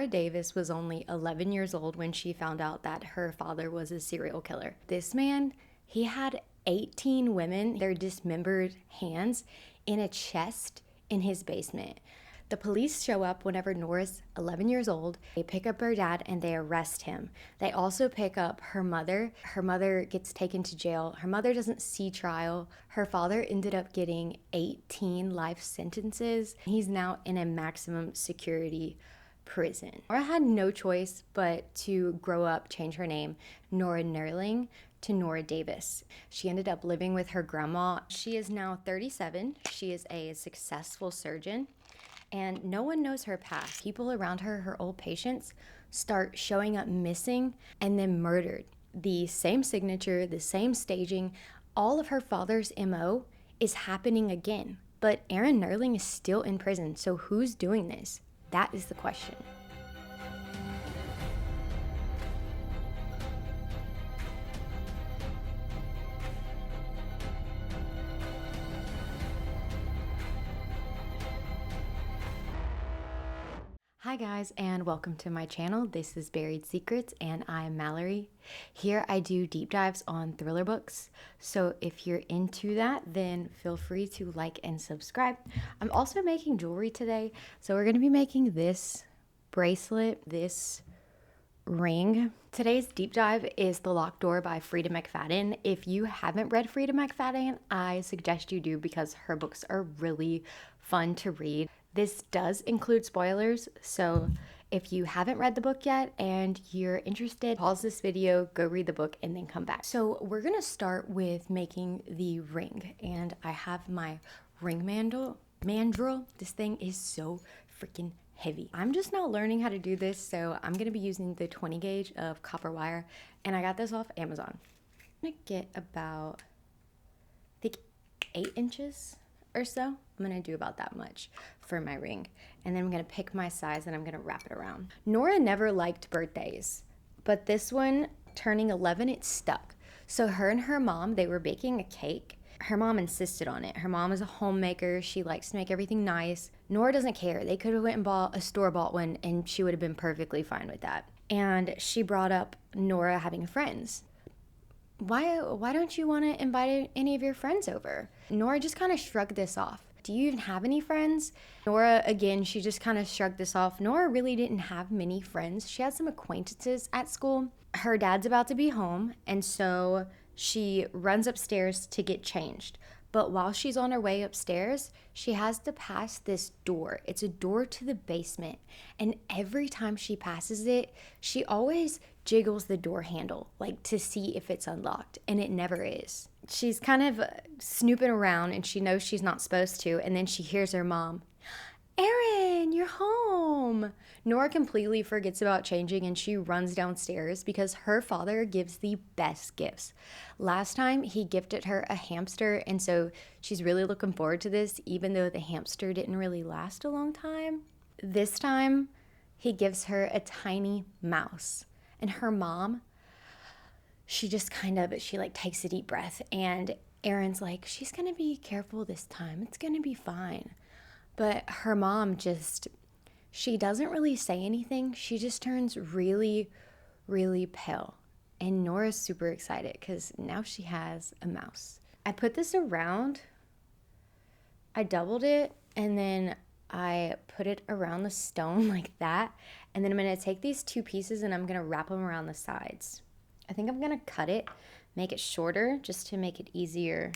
Nora Davis was only 11 years old when she found out that her father was a serial killer. This man, he had 18 women, their dismembered hands, in a chest in his basement. The police show up whenever Nora's 11 years old. They pick up her dad and they arrest him. They also pick up her mother. Her mother gets taken to jail. Her mother doesn't see trial. Her father ended up getting 18 life sentences. He's now in a maximum security prison. Nora had no choice but to grow up, change her name, Nora Nerling, to Nora Davis. She ended up living with her grandma. She is now 37. She is a successful surgeon. And no one knows her past. People around her, her old patients, start showing up missing and then murdered. The same signature, the same staging, all of her father's MO is happening again. But Aaron Nerling is still in prison, so who's doing this? That is the question. Hi guys, and welcome to my channel. This is Buried Secrets and I am Mallory. Here I do deep dives on thriller books, so if you're into that, then feel free to like and subscribe. I'm also making jewelry today, so we're going to be making this bracelet, this ring. Today's deep dive is The Locked Door by Freida McFadden. If you haven't read Freida McFadden, I suggest you do because her books are really fun to read. This does include spoilers, so if you haven't read the book yet and you're interested, pause this video, go read the book, and then come back. So we're gonna start with making the ring, and I have my ring mandrel. This thing is so freaking heavy. I'm just now learning how to do this, so I'm gonna be using the 20 gauge of copper wire, and I got this off Amazon. I'm gonna get about, I think, 8 inches or so. I'm gonna do about that much for my ring. And then I'm gonna pick my size and I'm gonna wrap it around. Nora never liked birthdays, but this one, turning 11, it stuck. So her and her mom, they were baking a cake. Her mom insisted on it. Her mom is a homemaker. She likes to make everything nice. Nora doesn't care. They could have went and bought a store-bought one and she would have been perfectly fine with that. And she brought up Nora having friends. Why don't you want to invite any of your friends over? Nora just kind of shrugged this off. Do you even have any friends? Nora, again, she just kind of shrugged this off. Nora really didn't have many friends. She had some acquaintances at school. Her dad's about to be home, and so she runs upstairs to get changed. But while she's on her way upstairs, she has to pass this door. It's a door to the basement. And every time she passes it, she always jiggles the door handle, like to see if it's unlocked. And it never is. She's kind of snooping around and she knows she's not supposed to. And then she hears her mom, "Aaron, you're home." Nora completely forgets about changing and she runs downstairs because her father gives the best gifts. Last time he gifted her a hamster, and so she's really looking forward to this, even though the hamster didn't really last a long time. This time he gives her a tiny mouse, and her mom, she takes a deep breath, and Aaron's like, "She's gonna be careful this time. It's gonna be fine." But her mom she doesn't really say anything. She just turns really, really pale. And Nora's super excited because now she has a mouse. I put this around, I doubled it, and then I put it around the stone like that. And then I'm gonna take these two pieces and I'm gonna wrap them around the sides. I think I'm gonna cut it, make it shorter just to make it easier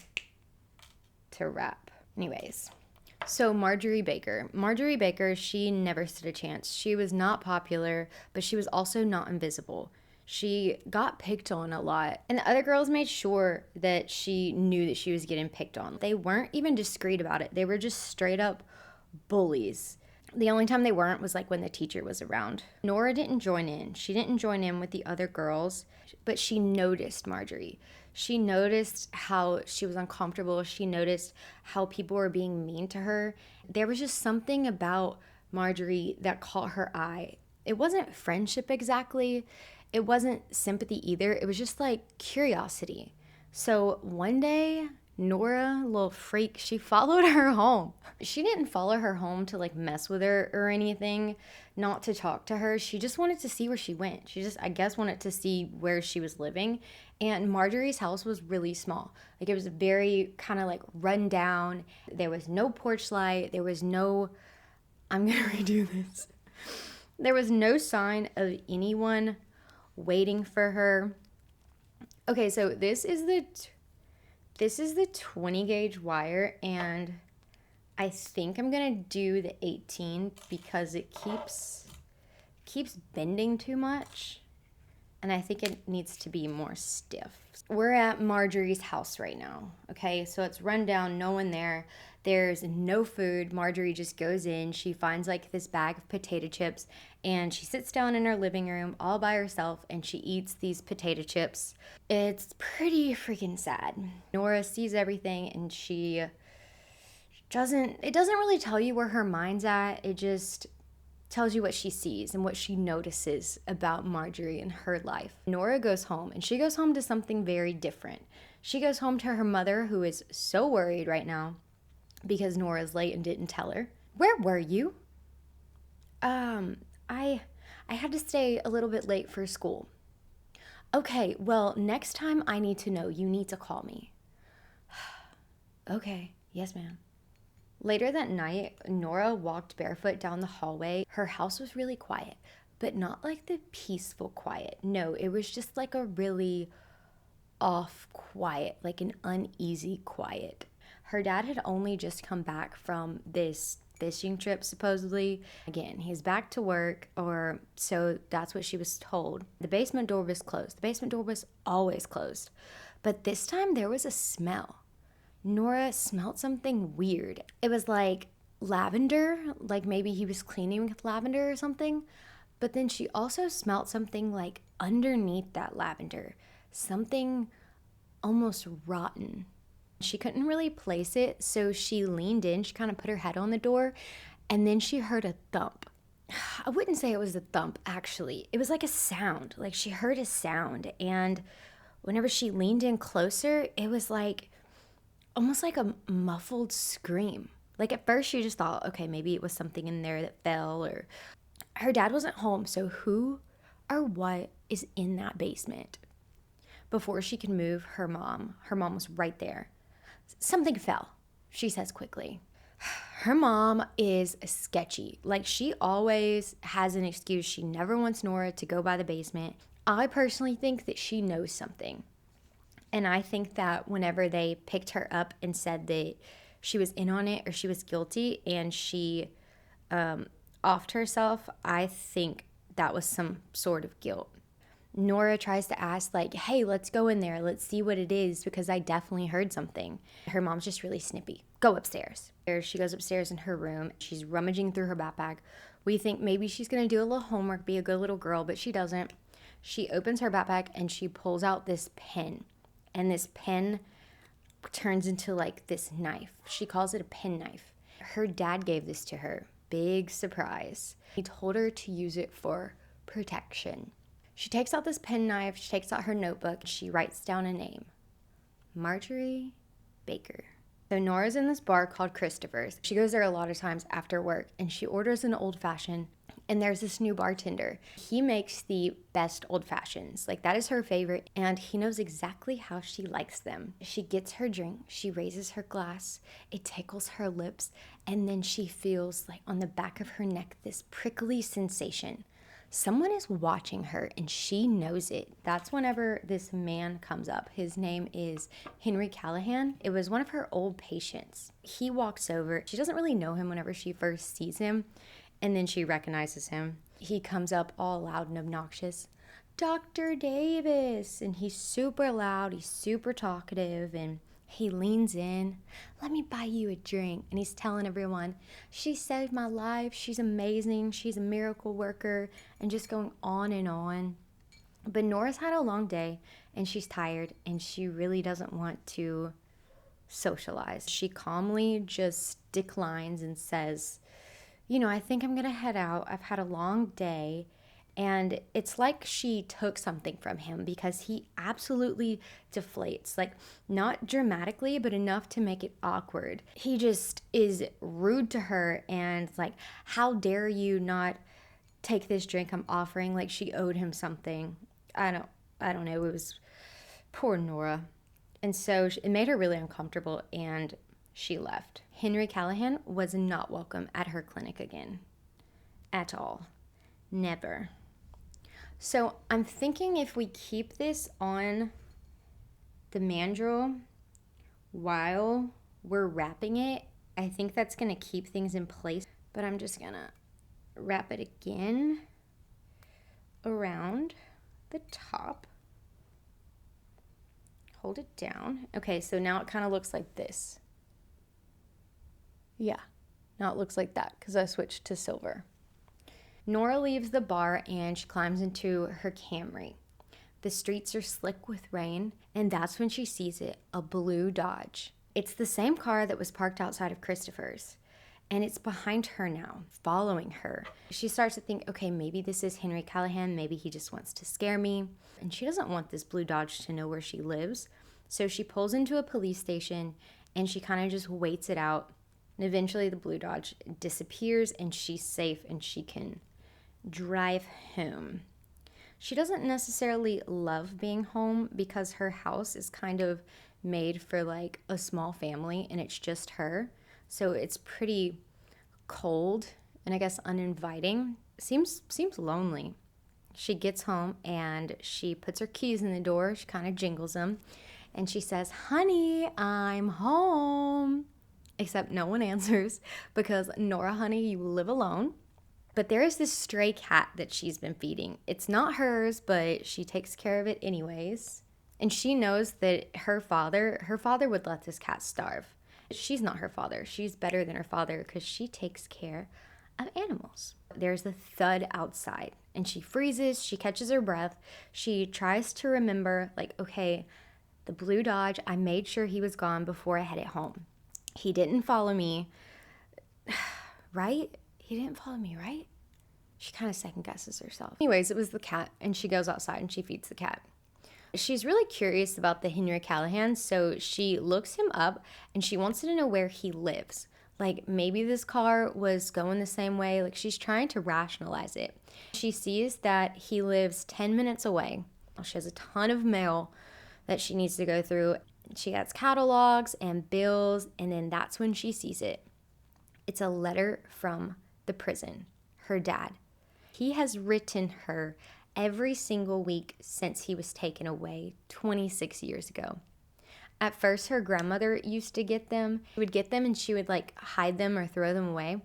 to wrap. Anyways. So Marjorie Baker, she never stood a chance. She was not popular, but she was also not invisible. She got picked on a lot, and the other girls made sure that she knew that she was getting picked on. They weren't even discreet about it. They were just straight up bullies. The only time they weren't was like when the teacher was around. Nora didn't join in. She didn't join in with the other girls, but she noticed Marjorie. She noticed how she was uncomfortable. She noticed how people were being mean to her. There was just something about Marjorie that caught her eye. It wasn't friendship exactly. It wasn't sympathy either. It was just like curiosity. So one day, Nora, little freak, she followed her home. She didn't follow her home to like mess with her or anything, not to talk to her. She just wanted to see where she went. She just, I guess, wanted to see where she was living. And Marjorie's house was really small. Like, it was very kind of like run down. There was no porch light. There was no, I'm going to redo this. There was no sign of anyone waiting for her. Okay, so this is the 20 gauge wire, and I think I'm gonna do the 18 because it keeps bending too much, and I think it needs to be more stiff. We're at Marjorie's house right now, okay? So it's run down, no one there. There's no food. Marjorie just goes in. She finds like this bag of potato chips, and she sits down in her living room all by herself, and she eats these potato chips. It's pretty freaking sad. Nora sees everything, and it doesn't really tell you where her mind's at. It just tells you what she sees and what she notices about Marjorie and her life. Nora goes home, and she goes home to something very different. She goes home to her mother, who is so worried right now because Nora's late and didn't tell her. Where were you? I had to stay a little bit late for school. Okay, well, next time I need to know. You need to call me. Okay, yes, ma'am. Later that night, Nora walked barefoot down the hallway. Her house was really quiet, but not like the peaceful quiet. No, it was just like a really off quiet, like an uneasy quiet. Her dad had only just come back from this fishing trip, supposedly. Again, he's back to work, or so that's what she was told. The basement door was closed. The basement door was always closed. But this time there was a smell. Nora smelled something weird. It was like lavender, like maybe he was cleaning with lavender or something. But then she also smelled something like underneath that lavender, something almost rotten. She couldn't really place it, so she leaned in, she kind of put her head on the door, and then she heard a thump. I wouldn't say it was a thump, actually. It was like a sound, like she heard a sound, and whenever she leaned in closer, it was like almost like a muffled scream. Like at first she just thought, okay, maybe it was something in there that fell, or her dad wasn't home, so who or what is in that basement? Before she could move, her mom was right there. Something fell, she says quickly. Her mom is sketchy. Like, she always has an excuse. She never wants Nora to go by the basement. I personally think that she knows something. And I think that whenever they picked her up and said that she was in on it or she was guilty and she offed herself, I think that was some sort of guilt. Nora tries to ask, like, hey, let's go in there. Let's see what it is, because I definitely heard something. Her mom's just really snippy. Go upstairs. She goes upstairs in her room. She's rummaging through her backpack. We think maybe she's going to do a little homework, be a good little girl, but she doesn't. She opens her backpack and she pulls out this pen. And this pen turns into like this knife. She calls it a pen knife. Her dad gave this to her. Big surprise. He told her to use it for protection. She takes out this penknife, she takes out her notebook, she writes down a name. Marjorie Baker. So Nora's in this bar called Christopher's. She goes there a lot of times after work, and she orders an old fashioned, and there's this new bartender. He makes the best old fashions. Like, that is her favorite, and he knows exactly how she likes them. She gets her drink, she raises her glass, it tickles her lips, and then she feels like on the back of her neck this prickly sensation. Someone is watching her, and she knows it. That's whenever this man comes up. His name is Henry Callahan. It was one of her old patients. He walks over. She doesn't really know him whenever she first sees him, and then she recognizes him. He comes up all loud and obnoxious. Dr. Davis! And he's super loud. He's super talkative, and he leans in. Let me buy you a drink. And he's telling everyone, she saved my life. She's amazing. She's a miracle worker. And just going on and on. But Nora's had a long day, and she's tired, and she really doesn't want to socialize. She calmly just declines and says, I think I'm going to head out. I've had a long day, And it's like she took something from him because he absolutely deflates. Like, not dramatically, but enough to make it awkward. He just is rude to her and like, how dare you not take this drink I'm offering? Like she owed him something. I don't know. It was poor Nora. And so it made her really uncomfortable and she left. Henry Callahan was not welcome at her clinic again. At all. Never. So I'm thinking if we keep this on the mandrel while we're wrapping it, I think that's going to keep things in place. But I'm just going to wrap it again around the top. Hold it down. Okay, so now it kind of looks like this. Yeah, now it looks like that because I switched to silver. Nora leaves the bar and she climbs into her Camry. The streets are slick with rain, and that's when she sees it, a blue Dodge. It's the same car that was parked outside of Christopher's, and it's behind her now, following her. She starts to think, okay, maybe this is Henry Callahan, maybe he just wants to scare me. And she doesn't want this blue Dodge to know where she lives, so she pulls into a police station and she kind of just waits it out. And eventually the blue Dodge disappears and she's safe and she can drive home. She doesn't necessarily love being home because her house is kind of made for like a small family and it's just her. So it's pretty cold and I guess uninviting. Seems lonely. She gets home and she puts her keys in the door. She kind of jingles them and she says, "Honey, I'm home." Except no one answers because, Nora, honey, you live alone. But there is this stray cat that she's been feeding. It's not hers, but she takes care of it anyways. And she knows that her father would let this cat starve. She's not her father. She's better than her father because she takes care of animals. There's a thud outside and she freezes. She catches her breath. She tries to remember, like, okay, the blue Dodge, I made sure he was gone before I headed home. He didn't follow me, right? He didn't follow me, right? She kind of second guesses herself. Anyways, it was the cat, and she goes outside and she feeds the cat. She's really curious about the Henry Callahan, so she looks him up and she wants to know where he lives. Like, maybe this car was going the same way. Like, she's trying to rationalize it. She sees that he lives 10 minutes away. She has a ton of mail that she needs to go through. She gets catalogs and bills, and then that's when she sees it. It's a letter from the prison, her dad. He has written her every single week since he was taken away 26 years ago. At first, her grandmother used to get them. She would get them and she would like hide them or throw them away.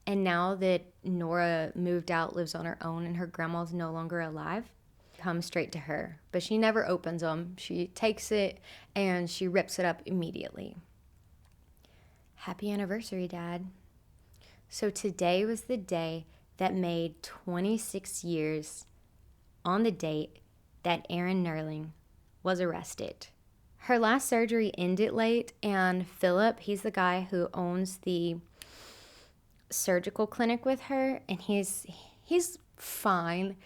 And now that Nora moved out, lives on her own, and her grandma's no longer alive, comes straight to her. But she never opens them. She takes it and she rips it up immediately. Happy anniversary, Dad. So today was the day that made 26 years on the date that Aaron Nerling was arrested. Her last surgery ended late, and Philip, he's the guy who owns the surgical clinic with her, and he's fine.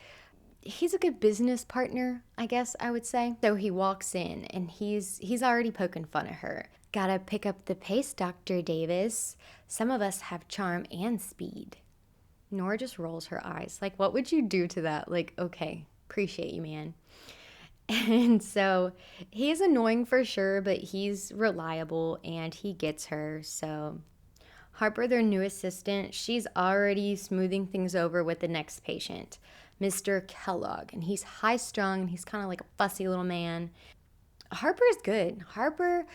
He's a good business partner, I guess I would say. So he walks in and he's already poking fun at her. Gotta pick up the pace, Dr. Davis. Some of us have charm and speed. Nora just rolls her eyes. Like, what would you do to that? Like, okay, appreciate you, man. And so he's annoying for sure, but he's reliable and he gets her. So Harper, their new assistant, she's already smoothing things over with the next patient, Mr. Kellogg. And he's high-strung and he's kind of like a fussy little man. Harper's good. Harper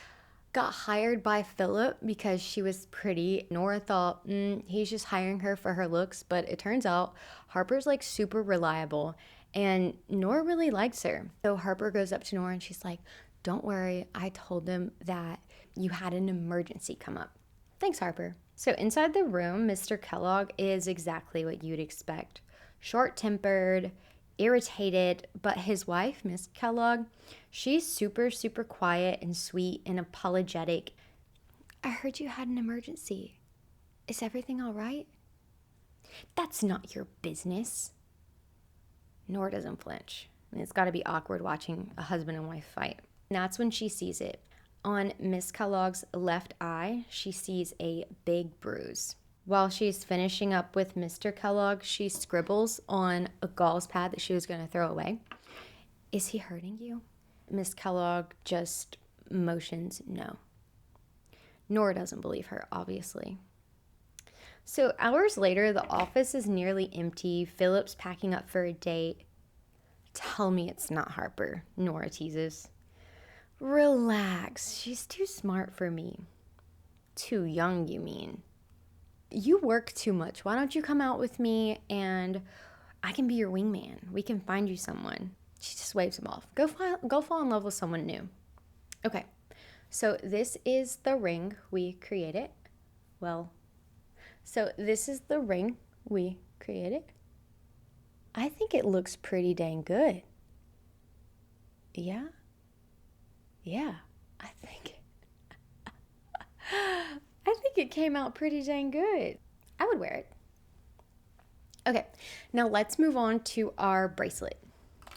got hired by Philip because she was pretty. Nora thought, he's just hiring her for her looks, but it turns out Harper's like super reliable and Nora really likes her. So Harper goes up to Nora and she's like, "Don't worry, I told them that you had an emergency come up." Thanks, Harper. So inside the room, Mr. Kellogg is exactly what you'd expect. Short-tempered, irritated, but his wife, Miss Kellogg, she's super, super quiet and sweet and apologetic. "I heard you had an emergency. Is everything all right?" "That's not your business." Nora doesn't flinch. And it's got to be awkward watching a husband and wife fight. And that's when she sees it. On Miss Kellogg's left eye, she sees a big bruise. While she's finishing up with Mr. Kellogg, she scribbles on a gauze pad that she was going to throw away. Is he hurting you? Miss Kellogg just motions no. Nora doesn't believe her, obviously. So hours later, the office is nearly empty. Philip's packing up for a date. Tell me it's not Harper, Nora teases. Relax, she's too smart for me. Too young, you mean? You work too much. Why don't you come out with me and I can be your wingman. We can find you someone. She just waves him off. Go fall in love with someone new. Okay, so this is the ring. We created. So this is the ring we created. I think it looks pretty dang good. Yeah, I think it came out pretty dang good. I would wear it. Okay, now let's move on to our bracelet.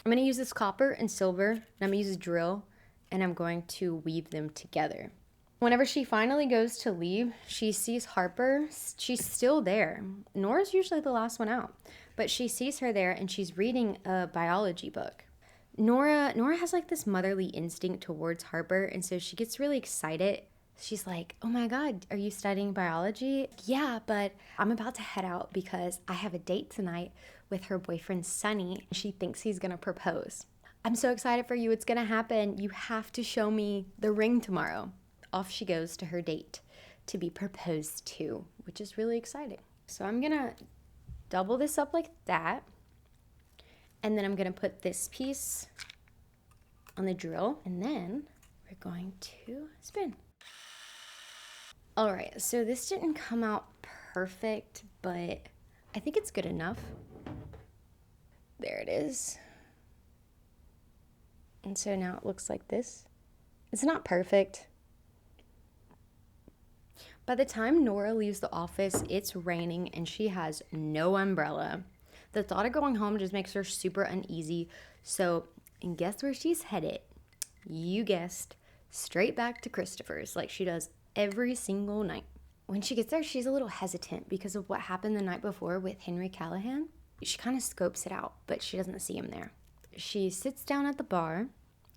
I'm going to use this copper and silver, and I'm going to use a drill, and I'm going to weave them together. Whenever she finally goes to leave, she sees Harper. She's still there. Nora's usually the last one out, but she sees her there, and she's reading a biology book. Nora has like this motherly instinct towards Harper, and so she gets really excited. She's like, oh my God, are you studying biology? Yeah, but I'm about to head out because I have a date tonight with her boyfriend, Sonny. She thinks he's gonna propose. I'm so excited for you. It's gonna happen. You have to show me the ring tomorrow. Off she goes to her date to be proposed to, which is really exciting. So I'm gonna double this up like that. And then I'm gonna put this piece on the drill, and then we're going to spin. All right, so this didn't come out perfect, but I think it's good enough. There it is. And so now it looks like this. It's not perfect. By the time Nora leaves the office, it's raining and she has no umbrella. The thought of going home just makes her super uneasy. So, and guess where she's headed? You guessed, straight back to Christopher's, like she does every single night. When she gets there, she's a little hesitant because of what happened the night before with Henry Callahan. She kind of scopes it out, but she doesn't see him there. She sits down at the bar.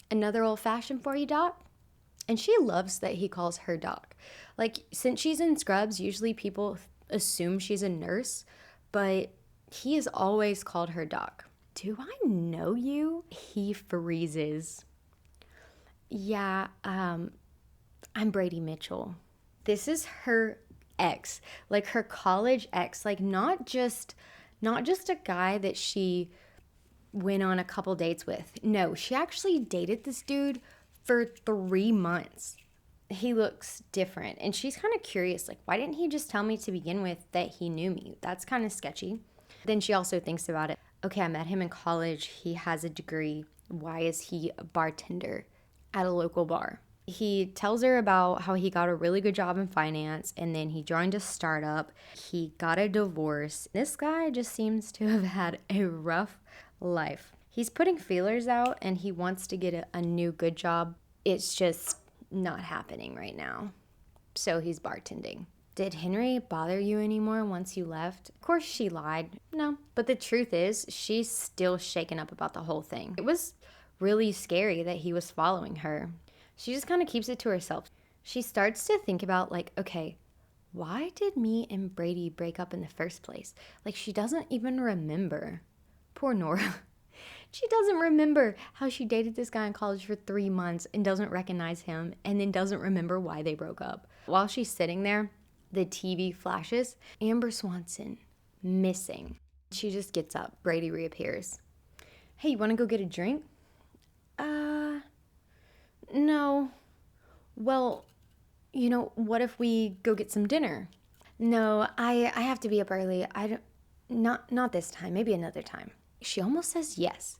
Another old-fashioned for you, Doc? And she loves that he calls her Doc. Like, since she's in scrubs, usually people assume she's a nurse, but he has always called her Doc. Do I know you? He freezes. Yeah, I'm Brady Mitchell. This is her ex, like her college ex, like not just a guy that she went on a couple dates with. No, she actually dated this dude for 3 months. He looks different, and she's kind of curious, like, why didn't he just tell me to begin with that he knew me? That's kind of sketchy. Then she also thinks about it. Okay, I met him in college. He has a degree. Why is he a bartender at a local bar? He tells her about how he got a really good job in finance, and then he joined a startup. He got a divorce. This guy just seems to have had a rough life. He's putting feelers out, and he wants to get a new good job. It's just not happening right now. So he's bartending. Did Henry bother you anymore once you left? Of course she lied. No, but the truth is she's still shaken up about the whole thing. It was really scary that he was following her. She just kind of keeps it to herself. She starts to think about, like, okay, why did me and Brady break up in the first place? Like, she doesn't even remember. Poor Nora. She doesn't remember how she dated this guy in college for 3 months and doesn't recognize him, and then doesn't remember why they broke up. While she's sitting there, the TV flashes. Amber Swanson, missing. She just gets up. Brady reappears. Hey, you want to go get a drink? No. Well, what if we go get some dinner? No, I have to be up early. Not this time, maybe another time. She almost says yes,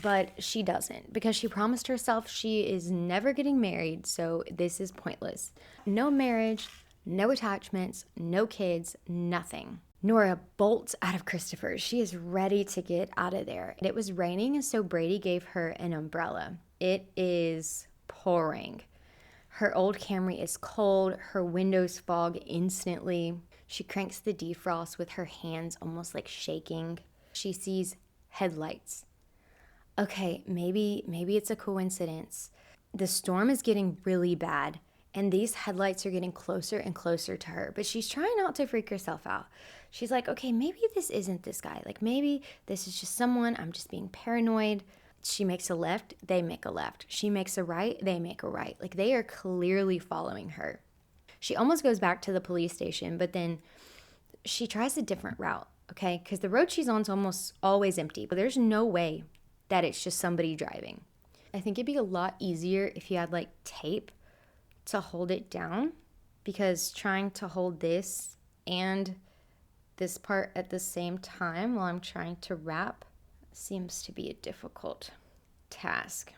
but she doesn't, because she promised herself she is never getting married, so this is pointless. No marriage, no attachments, no kids, nothing. Nora bolts out of Christopher's. She is ready to get out of there. It was raining, and so Brady gave her an umbrella. It is pouring. Her old Camry is cold. Her windows fog instantly. She cranks the defrost with her hands almost like shaking. She sees headlights. Okay, maybe it's a coincidence. The storm is getting really bad, and these headlights are getting closer and closer to her, but she's trying not to freak herself out. She's like, okay, maybe this isn't this guy. Like, maybe this is just someone. I'm just being paranoid. She makes a left, they make a left. She makes a right, they make a right. Like, they are clearly following her. She almost goes back to the police station, but then she tries a different route, okay? Because the road she's on is almost always empty, but there's no way that it's just somebody driving. I think it'd be a lot easier if you had like tape to hold it down, because trying to hold this and this part at the same time while I'm trying to wrap seems to be a difficult task.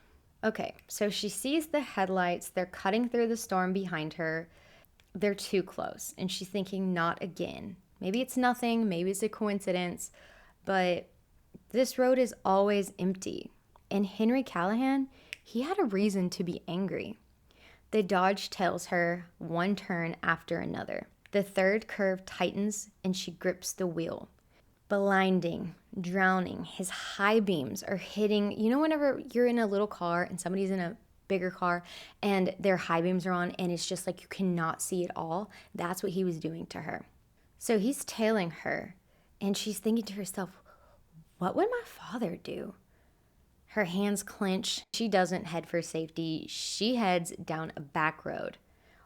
Okay, so she sees the headlights. They're cutting through the storm behind her. They're too close, and she's thinking, not again. Maybe it's nothing, maybe it's a coincidence, but this road is always empty. And Henry Callahan, he had a reason to be angry. The Dodge tails her one turn after another. The third curve tightens, and she grips the wheel. Blinding, drowning, his high beams are hitting. You know, whenever you're in a little car and somebody's in a bigger car and their high beams are on and it's just like you cannot see it all, that's what he was doing to her. So he's tailing her, and she's thinking to herself, what would my father do? Her hands clench. She doesn't head for safety. She heads down a back road,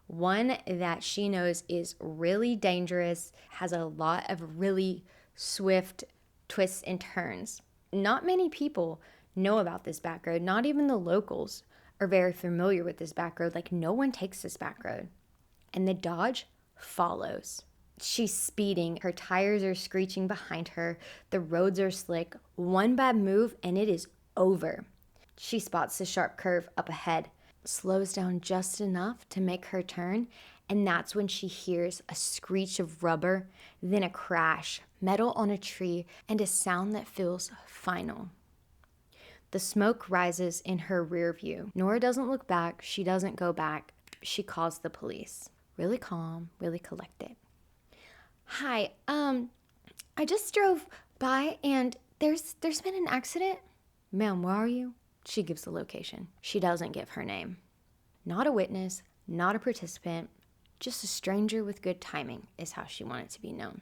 one that she knows is really dangerous, has a lot of really swift twists and turns. Not many people know about this back road. Not even the locals are very familiar with this back road. Like, no one takes this back road. And the Dodge follows. She's speeding. Her tires are screeching behind her. The roads are slick. One bad move and it is over. She spots the sharp curve up ahead, slows down just enough to make her turn, and that's when she hears a screech of rubber, then a crash, metal on a tree, and a sound that feels final. The smoke rises in her rear view. Nora doesn't look back. She doesn't go back. She calls the police. Really calm, really collected. Hi, I just drove by and there's been an accident. Ma'am, where are you? She gives the location. She doesn't give her name. Not a witness, not a participant, just a stranger with good timing is how she wanted to be known.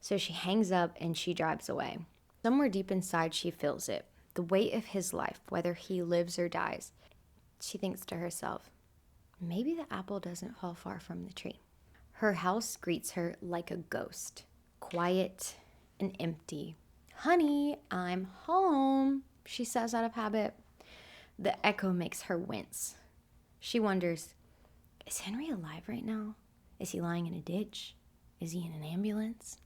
So she hangs up and she drives away. Somewhere deep inside, she feels it. The weight of his life, whether he lives or dies. She thinks to herself, maybe the apple doesn't fall far from the tree. Her house greets her like a ghost, quiet and empty. Honey, I'm home, she says out of habit. The echo makes her wince. She wonders, is Henry alive right now? Is he lying in a ditch? Is he in an ambulance?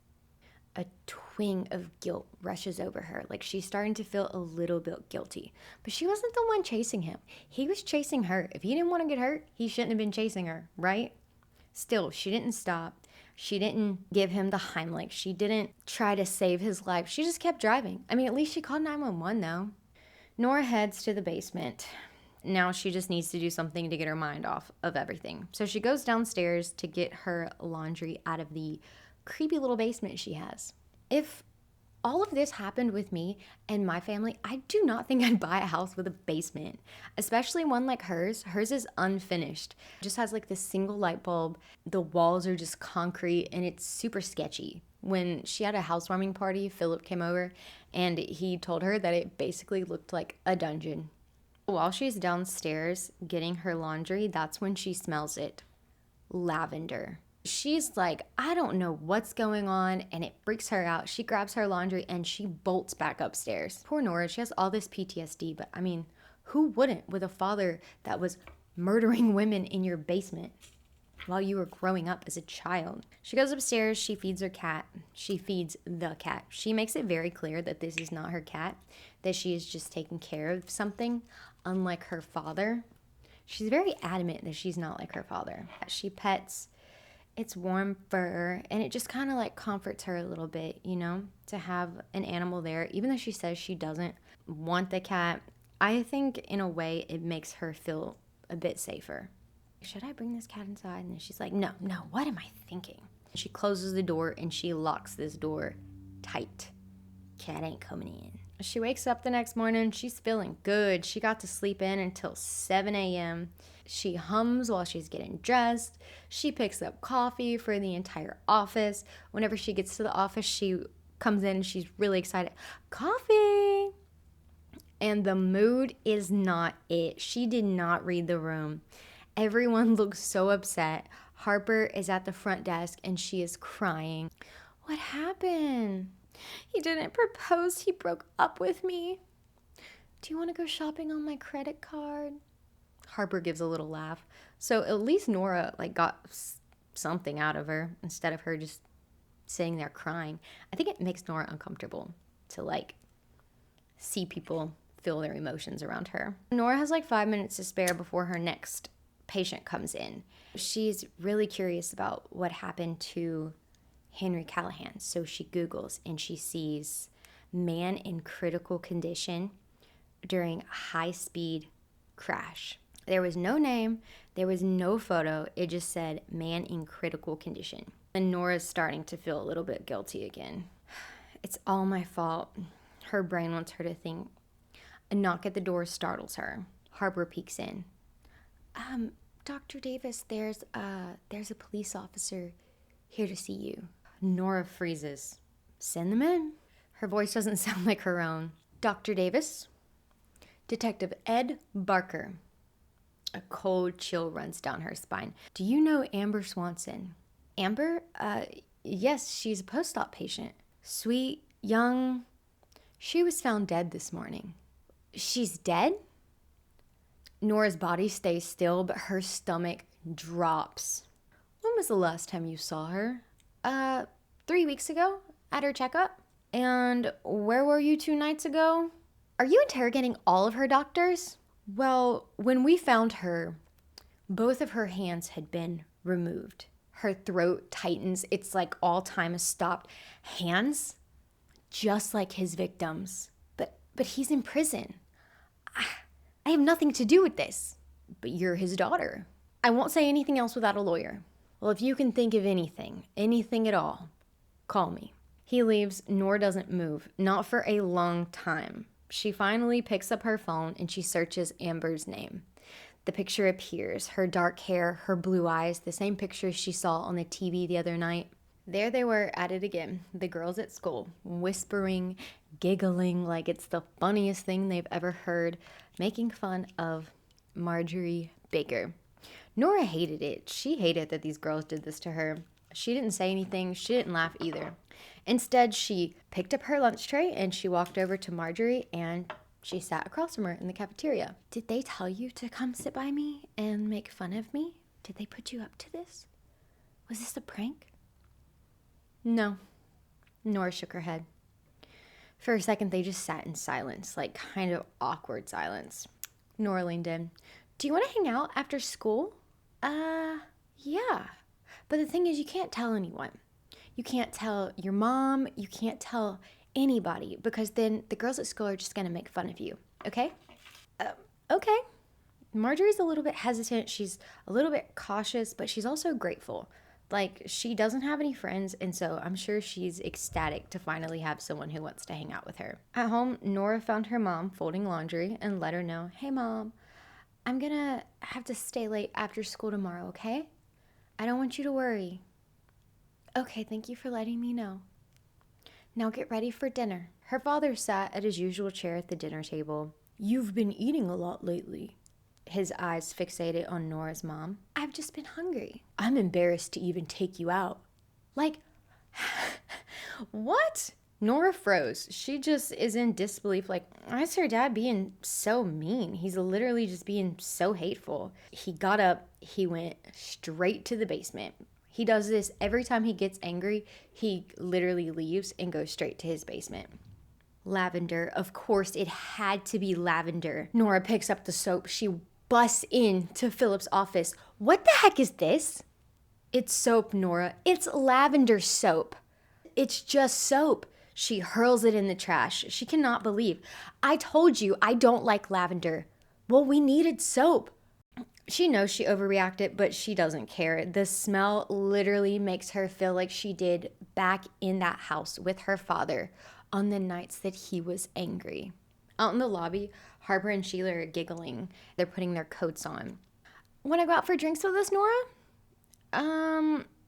A twinge of guilt rushes over her, like she's starting to feel a little bit guilty. But she wasn't the one chasing him. He was chasing her. If he didn't want to get hurt, he shouldn't have been chasing her, right? Still, she didn't stop. She didn't give him the Heimlich. She didn't try to save his life. She just kept driving. I mean, at least she called 911 though. Nora heads to the basement. Now she just needs to do something to get her mind off of everything. So she goes downstairs to get her laundry out of the creepy little basement she has. If all of this happened with me and my family, I do not think I'd buy a house with a basement, especially one like hers. Hers is unfinished. It just has like this single light bulb. The walls are just concrete and it's super sketchy. When she had a housewarming party, Philip came over and he told her that it basically looked like a dungeon. While she's downstairs getting her laundry, that's when she smells it. Lavender. She's like, I don't know what's going on, and it freaks her out. She grabs her laundry and she bolts back upstairs. Poor Nora, she has all this PTSD, but I mean, who wouldn't with a father that was murdering women in your basement while you were growing up as a child? She goes upstairs, she feeds her cat. She feeds the cat. She makes it very clear that this is not her cat, that she is just taking care of something, unlike her father. She's very adamant that she's not like her father. She pets It's warm fur, and it just kind of like comforts her a little bit, you know, to have an animal there. Even though she says she doesn't want the cat, I think in a way it makes her feel a bit safer. Should I bring this cat inside? And then she's like, no, what am I thinking? She closes the door and she locks this door tight. Cat ain't coming in. She wakes up the next morning. She's feeling good. She got to sleep in until 7 a.m. She hums while she's getting dressed. She picks up coffee for the entire office. Whenever she gets to the office, she comes in and she's really excited. Coffee! And the mood is not it. She did not read the room. Everyone looks so upset. Harper is at the front desk and she is crying. What happened? He didn't propose. He broke up with me. Do you want to go shopping on my credit card? Harper gives a little laugh. So at least Nora got something out of her instead of her just sitting there crying. I think it makes Nora uncomfortable to see people feel their emotions around her. Nora has 5 minutes to spare before her next patient comes in. She's really curious about what happened to Henry Callahan. So she Googles and she sees man in critical condition during high-speed crash. There was no name, there was no photo, it just said man in critical condition. And Nora's starting to feel a little bit guilty again. It's all my fault. Her brain wants her to think. A knock at the door startles her. Harper peeks in. Dr. Davis, there's a police officer here to see you. Nora freezes. Send them in. Her voice doesn't sound like her own. Dr. Davis? Detective Ed Barker. A cold chill runs down her spine. Do you know Amber Swanson? Amber? Yes, she's a post-op patient. Sweet, young. She was found dead this morning. She's dead? Nora's body stays still, but her stomach drops. When was the last time you saw her? 3 weeks ago, at her checkup. And where were you 2 nights ago? Are you interrogating all of her doctors? Well, when we found her, both of her hands had been removed. Her throat tightens. It's like all time has stopped. Hands? Just like his victims. But he's in prison. I have nothing to do with this. But you're his daughter. I won't say anything else without a lawyer. Well, if you can think of anything at all, call me. He leaves. Nora doesn't move. Not for a long time. She finally picks up her phone and she searches Amber's name. The picture appears. Her dark hair, her blue eyes, the same picture she saw on the TV the other night. There they were at it again, the girls at school, whispering, giggling like it's the funniest thing they've ever heard, making fun of Marjorie Baker. Nora hated it. She hated that these girls did this to her. She didn't say anything. She didn't laugh either. Instead, she picked up her lunch tray and she walked over to Marjorie and she sat across from her in the cafeteria. Did they tell you to come sit by me and make fun of me? Did they put you up to this? Was this a prank? No. Nora shook her head. For a second, they just sat in silence, kind of awkward silence. Nora leaned in. Do you want to hang out after school? Yeah. But the thing is, you can't tell anyone. You can't tell your mom. You can't tell anybody because then the girls at school are just going to make fun of you. Okay? Okay. Marjorie's a little bit hesitant. She's a little bit cautious, but she's also grateful. She doesn't have any friends, and so I'm sure she's ecstatic to finally have someone who wants to hang out with her. At home, Nora found her mom folding laundry and let her know, hey, Mom, I'm gonna have to stay late after school tomorrow, okay? I don't want you to worry. Okay, thank you for letting me know. Now get ready for dinner. Her father sat at his usual chair at the dinner table. You've been eating a lot lately. His eyes fixated on Nora's mom. I've just been hungry. I'm embarrassed to even take you out. What? Nora froze. She just is in disbelief. Why is her dad being so mean? He's literally just being so hateful. He got up. He went straight to the basement. He does this every time he gets angry. He literally leaves and goes straight to his basement. Lavender. Of course, it had to be lavender. Nora picks up the soap. She busts into Philip's office. What the heck is this? It's soap, Nora. It's lavender soap. It's just soap. She hurls it in the trash. She cannot believe. I told you I don't like lavender. Well, we needed soap. She knows she overreacted, but she doesn't care. The smell literally makes her feel like she did back in that house with her father on the nights that he was angry. Out in the lobby, Harper and Sheila are giggling. They're putting their coats on. Want to go out for drinks with us, Nora?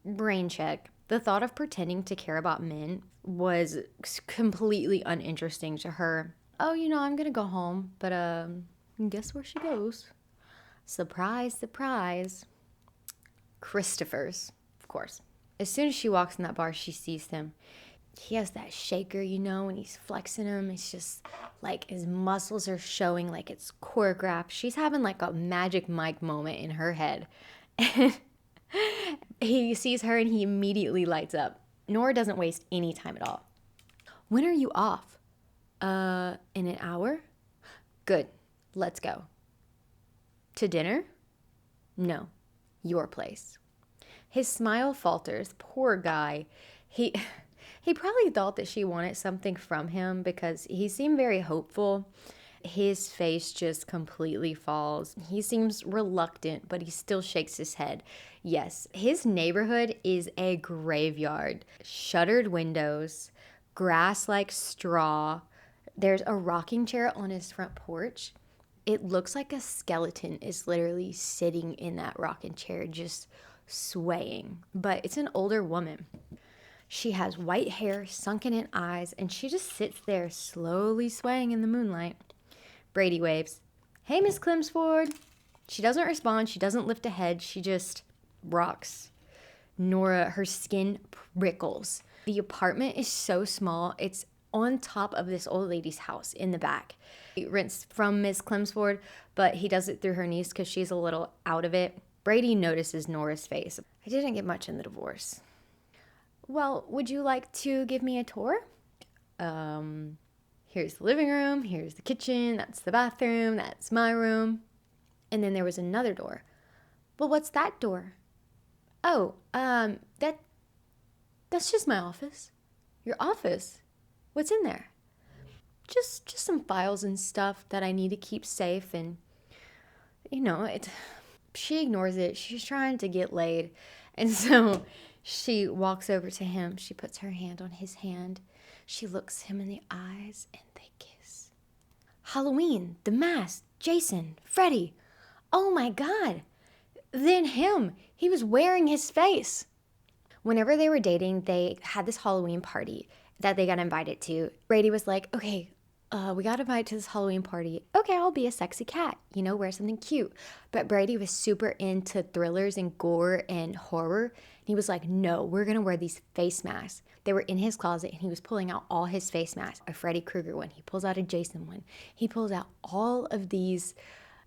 Brain check. The thought of pretending to care about men was completely uninteresting to her. Oh, I'm gonna go home, but guess where she goes? Surprise, surprise. Christopher's, of course. As soon as she walks in that bar, she sees him. He has that shaker, and he's flexing him. It's just like his muscles are showing like it's choreographed. She's having like a Magic Mike moment in her head. And he sees her and he immediately lights up. Nora doesn't waste any time at all. When are you off? In an hour? Good. Let's go. To dinner? No. Your place. His smile falters. Poor guy. He probably thought that she wanted something from him because he seemed very hopeful. His face just completely falls. He seems reluctant, but he still shakes his head. Yes, his neighborhood is a graveyard. Shuttered windows, grass like straw. There's a rocking chair on his front porch. It looks like a skeleton is literally sitting in that rocking chair, just swaying. But it's an older woman. She has white hair, sunken in eyes, and she just sits there slowly swaying in the moonlight. Brady waves. Hey, Miss Clemsford. She doesn't respond. She doesn't lift a head. She just rocks. Nora, her skin prickles. The apartment is so small. It's on top of this old lady's house in the back. He rents from Miss Clemsford, but he does it through her niece because she's a little out of it. Brady notices Nora's face. I didn't get much in the divorce. Well, would you like to give me a tour? Here's the living room, here's the kitchen, that's the bathroom, that's my room. And then there was another door. Well, what's that door? Oh, that's just my office. Your office? What's in there? Just some files and stuff that I need to keep safe, and she ignores it. She's trying to get laid. And so she walks over to him. She puts her hand on his hand. She looks him in the eyes and they kiss. Halloween, the mask, Jason, Freddy. Oh my God. Then him. He was wearing his face. Whenever they were dating, they had this Halloween party that they got invited to. Brady was like, okay, we got invited to this Halloween party. Okay, I'll be a sexy cat, wear something cute. But Brady was super into thrillers and gore and horror. And he was like, no, we're going to wear these face masks. They were in his closet and he was pulling out all his face masks. A Freddy Krueger one. He pulls out a Jason one. He pulls out all of these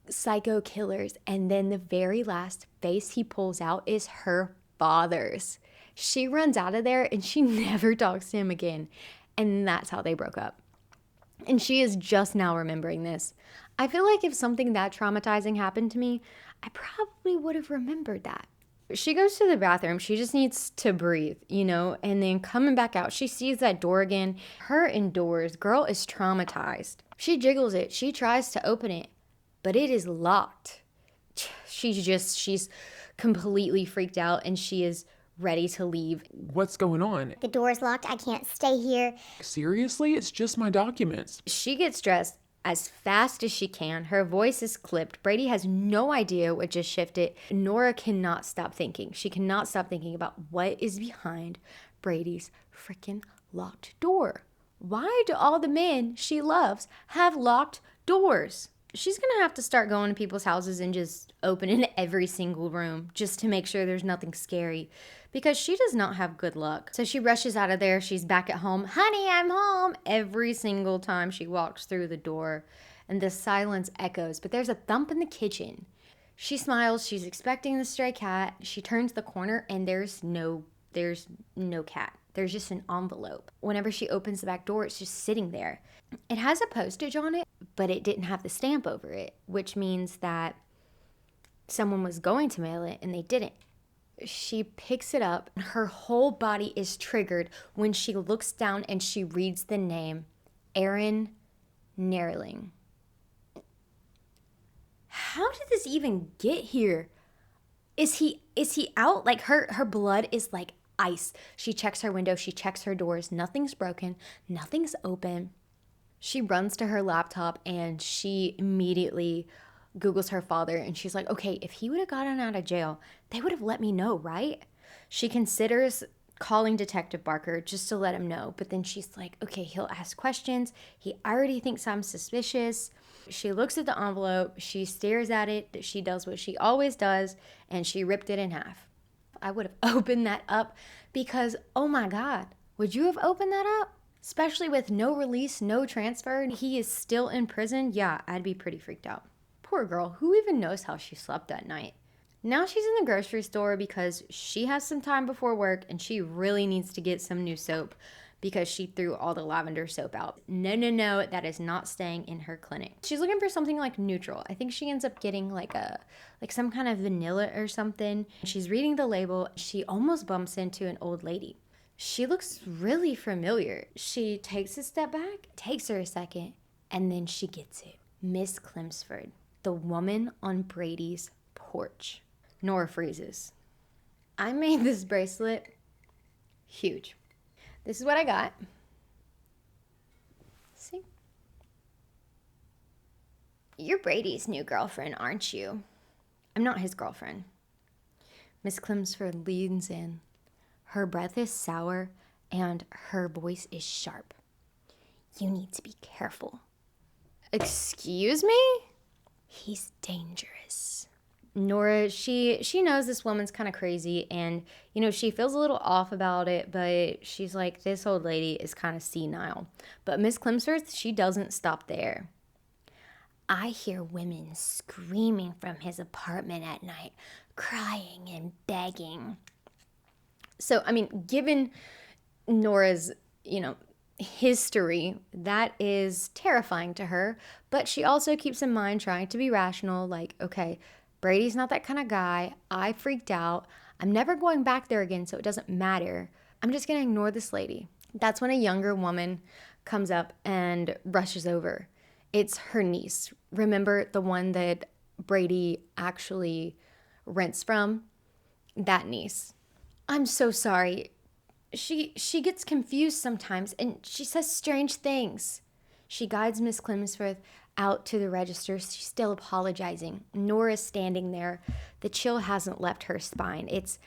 psycho killers. And then the very last face he pulls out is her father's. She runs out of there and she never talks to him again. And that's how they broke up. And she is just now remembering this. I feel like if something that traumatizing happened to me, I probably would have remembered that. She goes to the bathroom. She just needs to breathe, and then coming back out, she sees that door again. Her indoors, girl is traumatized. She jiggles it. She tries to open it, but it is locked. She's completely freaked out and she is ready to leave. What's going on? The door's locked. I can't stay here. Seriously? It's just my documents. She gets dressed as fast as she can. Her voice is clipped. Brady has no idea what just shifted. Nora cannot stop thinking. She cannot stop thinking about what is behind Brady's freaking locked door. Why do all the men she loves have locked doors? She's going to have to start going to people's houses and just opening every single room just to make sure there's nothing scary, because she does not have good luck. So she rushes out of there. She's back at home. Honey, I'm home. Every single time she walks through the door, and the silence echoes, but there's a thump in the kitchen. She smiles. She's expecting the stray cat. She turns the corner and there's no cat. There's just an envelope. Whenever she opens the back door, it's just sitting there. It has a postage on it, but it didn't have the stamp over it, which means that someone was going to mail it and they didn't. She picks it up. Her whole body is triggered when she looks down and she reads the name Aaron Nerling. How did this even get here? Is he out? Like her blood is like ice. She checks her window, she checks her doors. Nothing's broken, nothing's open. She runs to her laptop and she immediately Googles her father and she's like, okay, if he would have gotten out of jail, they would have let me know, right? She considers calling Detective Barker just to let him know, but then she's like, okay, he'll ask questions. He already thinks I'm suspicious. She looks at the envelope, she stares at it, she does what she always does, and she ripped it in half. I would have opened that up because, oh my God, would you have opened that up? Especially with no release, no transfer, he is still in prison. Yeah, I'd be pretty freaked out. Poor girl, who even knows how she slept that night? Now she's in the grocery store because she has some time before work and she really needs to get some new soap because she threw all the lavender soap out. No, that is not staying in her clinic. She's looking for something like neutral. I think she ends up getting like some kind of vanilla or something. She's reading the label. She almost bumps into an old lady. She looks really familiar. She takes a step back, takes her a second, and then she gets it. Miss Clemsford, the woman on Brady's porch. Nora freezes. I made this bracelet huge. This is what I got. See? You're Brady's new girlfriend, aren't you? I'm not his girlfriend. Miss Clemsford leans in. Her breath is sour and her voice is sharp. You need to be careful. Excuse me? He's dangerous. Nora, she knows this woman's kind of crazy and, she feels a little off about it, but she's like, this old lady is kind of senile. But Miss Clemsworth, she doesn't stop there. I hear women screaming from his apartment at night, crying and begging. So, given Nora's, history, that is terrifying to her, but she also keeps in mind trying to be rational, like, okay, Brady's not that kind of guy. I freaked out. I'm never going back there again, so it doesn't matter. I'm just going to ignore this lady. That's when a younger woman comes up and rushes over. It's her niece. Remember the one that Brady actually rents from? That niece. I'm so sorry. She gets confused sometimes and she says strange things. She guides Miss Clemsworth out to the register. She's still apologizing. Nora's standing there. The chill hasn't left her spine. It's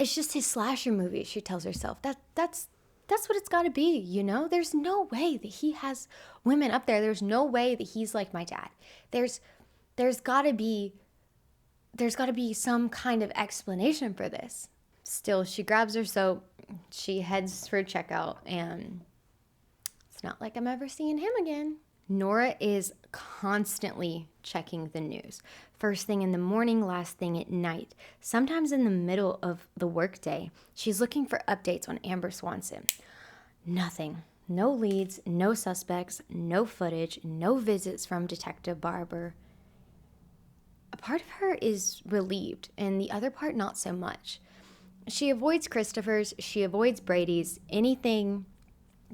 just his slasher movie, she tells herself. That's what it's got to be, There's no way that he has women up there. There's no way that he's like my dad. There's got to be some kind of explanation for this. Still, she grabs her soap. She heads for checkout and it's not like I'm ever seeing him again. Nora is constantly checking the news. First thing in the morning, last thing at night. Sometimes in the middle of the workday, she's looking for updates on Amber Swanson. Nothing. No leads, no suspects, no footage, no visits from Detective Barber. A part of her is relieved, and the other part not so much. She avoids Christopher's, she avoids Brady's, anything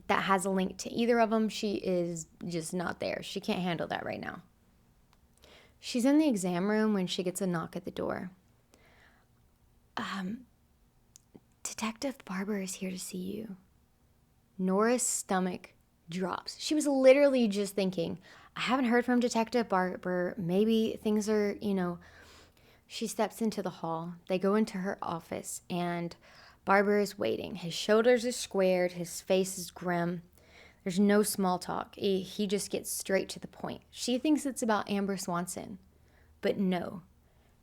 that has a link to either of them, she is just not there. She can't handle that right now. She's in the exam room when she gets a knock at the door. Detective Barber is here to see you. Nora's stomach drops. She was literally just thinking, I haven't heard from Detective Barber. Maybe things are, She steps into the hall. They go into her office, and Barber is waiting. His shoulders are squared. His face is grim. There's no small talk. He just gets straight to the point. She thinks it's about Amber Swanson. But no.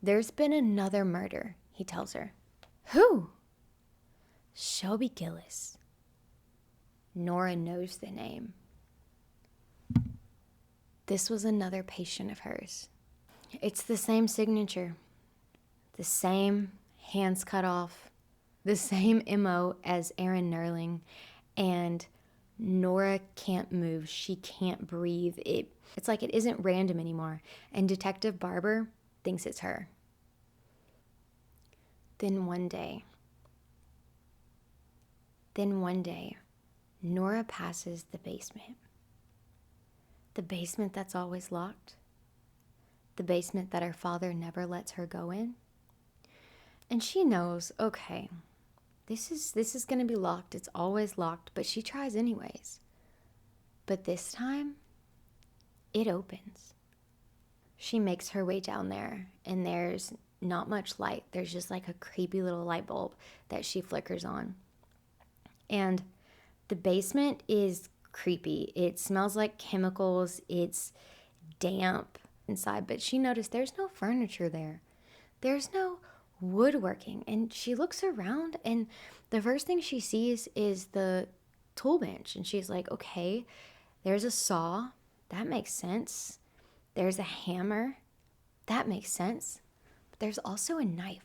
There's been another murder, he tells her. Who? Shelby Gillis. Nora knows the name. This was another patient of hers. It's the same signature. The same hands cut off. The same MO as Aaron Nerling. And Nora can't move. She can't breathe. It's like it isn't random anymore. And Detective Barber thinks it's her. Then one day, Nora passes the basement. The basement that's always locked. The basement that her father never lets her go in. And she knows, okay, this is going to be locked. It's always locked, but she tries anyways. But this time, it opens. She makes her way down there, and there's not much light. There's just like a creepy little light bulb that she flickers on. And the basement is creepy. It smells like chemicals. It's damp inside, but she noticed there's no furniture there. There's no woodworking. And she looks around, and the first thing she sees is the tool bench. And she's like, okay, there's a saw. That makes sense. There's a hammer. That makes sense. But there's also a knife.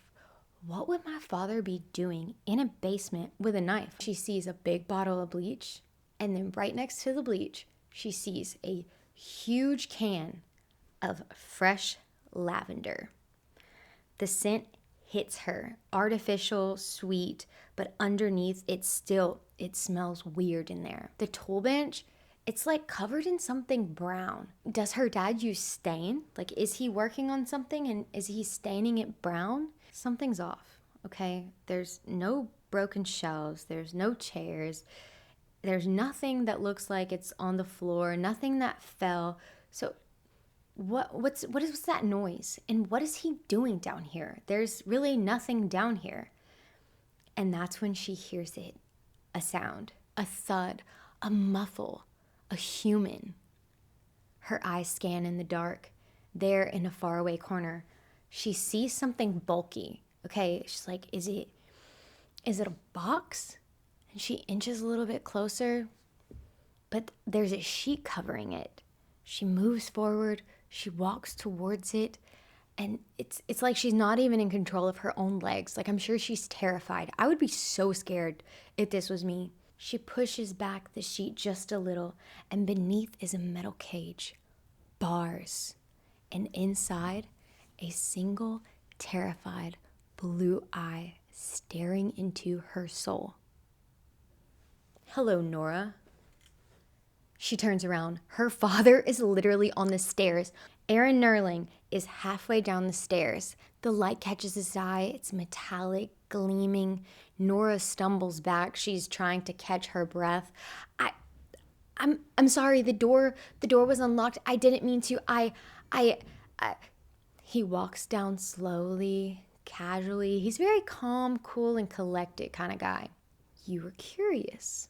What would my father be doing in a basement with a knife? She sees a big bottle of bleach, and then right next to the bleach, she sees a huge can of fresh lavender. The scent hits her, artificial, sweet, but underneath it smells weird in there. The tool bench, it's like covered in something brown. Does her dad use stain? Like, is he working on something and is he staining it brown? Something's off, okay? There's no broken shelves. There's no chairs. There's nothing that looks like it's on the floor, nothing that fell. So what is that noise? And what is he doing down here? There's really nothing down here. And that's when she hears it. A sound, a thud, a muffle, a human. Her eyes scan in the dark. There in a faraway corner, she sees something bulky. Okay, she's like, is it a box? And she inches a little bit closer, but there's a sheet covering it. She moves forward, she walks towards it, and it's like she's not even in control of her own legs. Like, I'm sure she's terrified. I would be so scared if this was me. She pushes back the sheet just a little, and beneath is a metal cage. Bars. And inside, a single, terrified, blue eye staring into her soul. Hello, Nora. She turns around. Her father is literally on the stairs. Aaron Nerling is halfway down the stairs. The light catches his eye. It's metallic, gleaming. Nora stumbles back. She's trying to catch her breath. I'm sorry. The door was unlocked. I didn't mean to. He walks down slowly, casually. He's very calm, cool, and collected kind of guy. You were curious.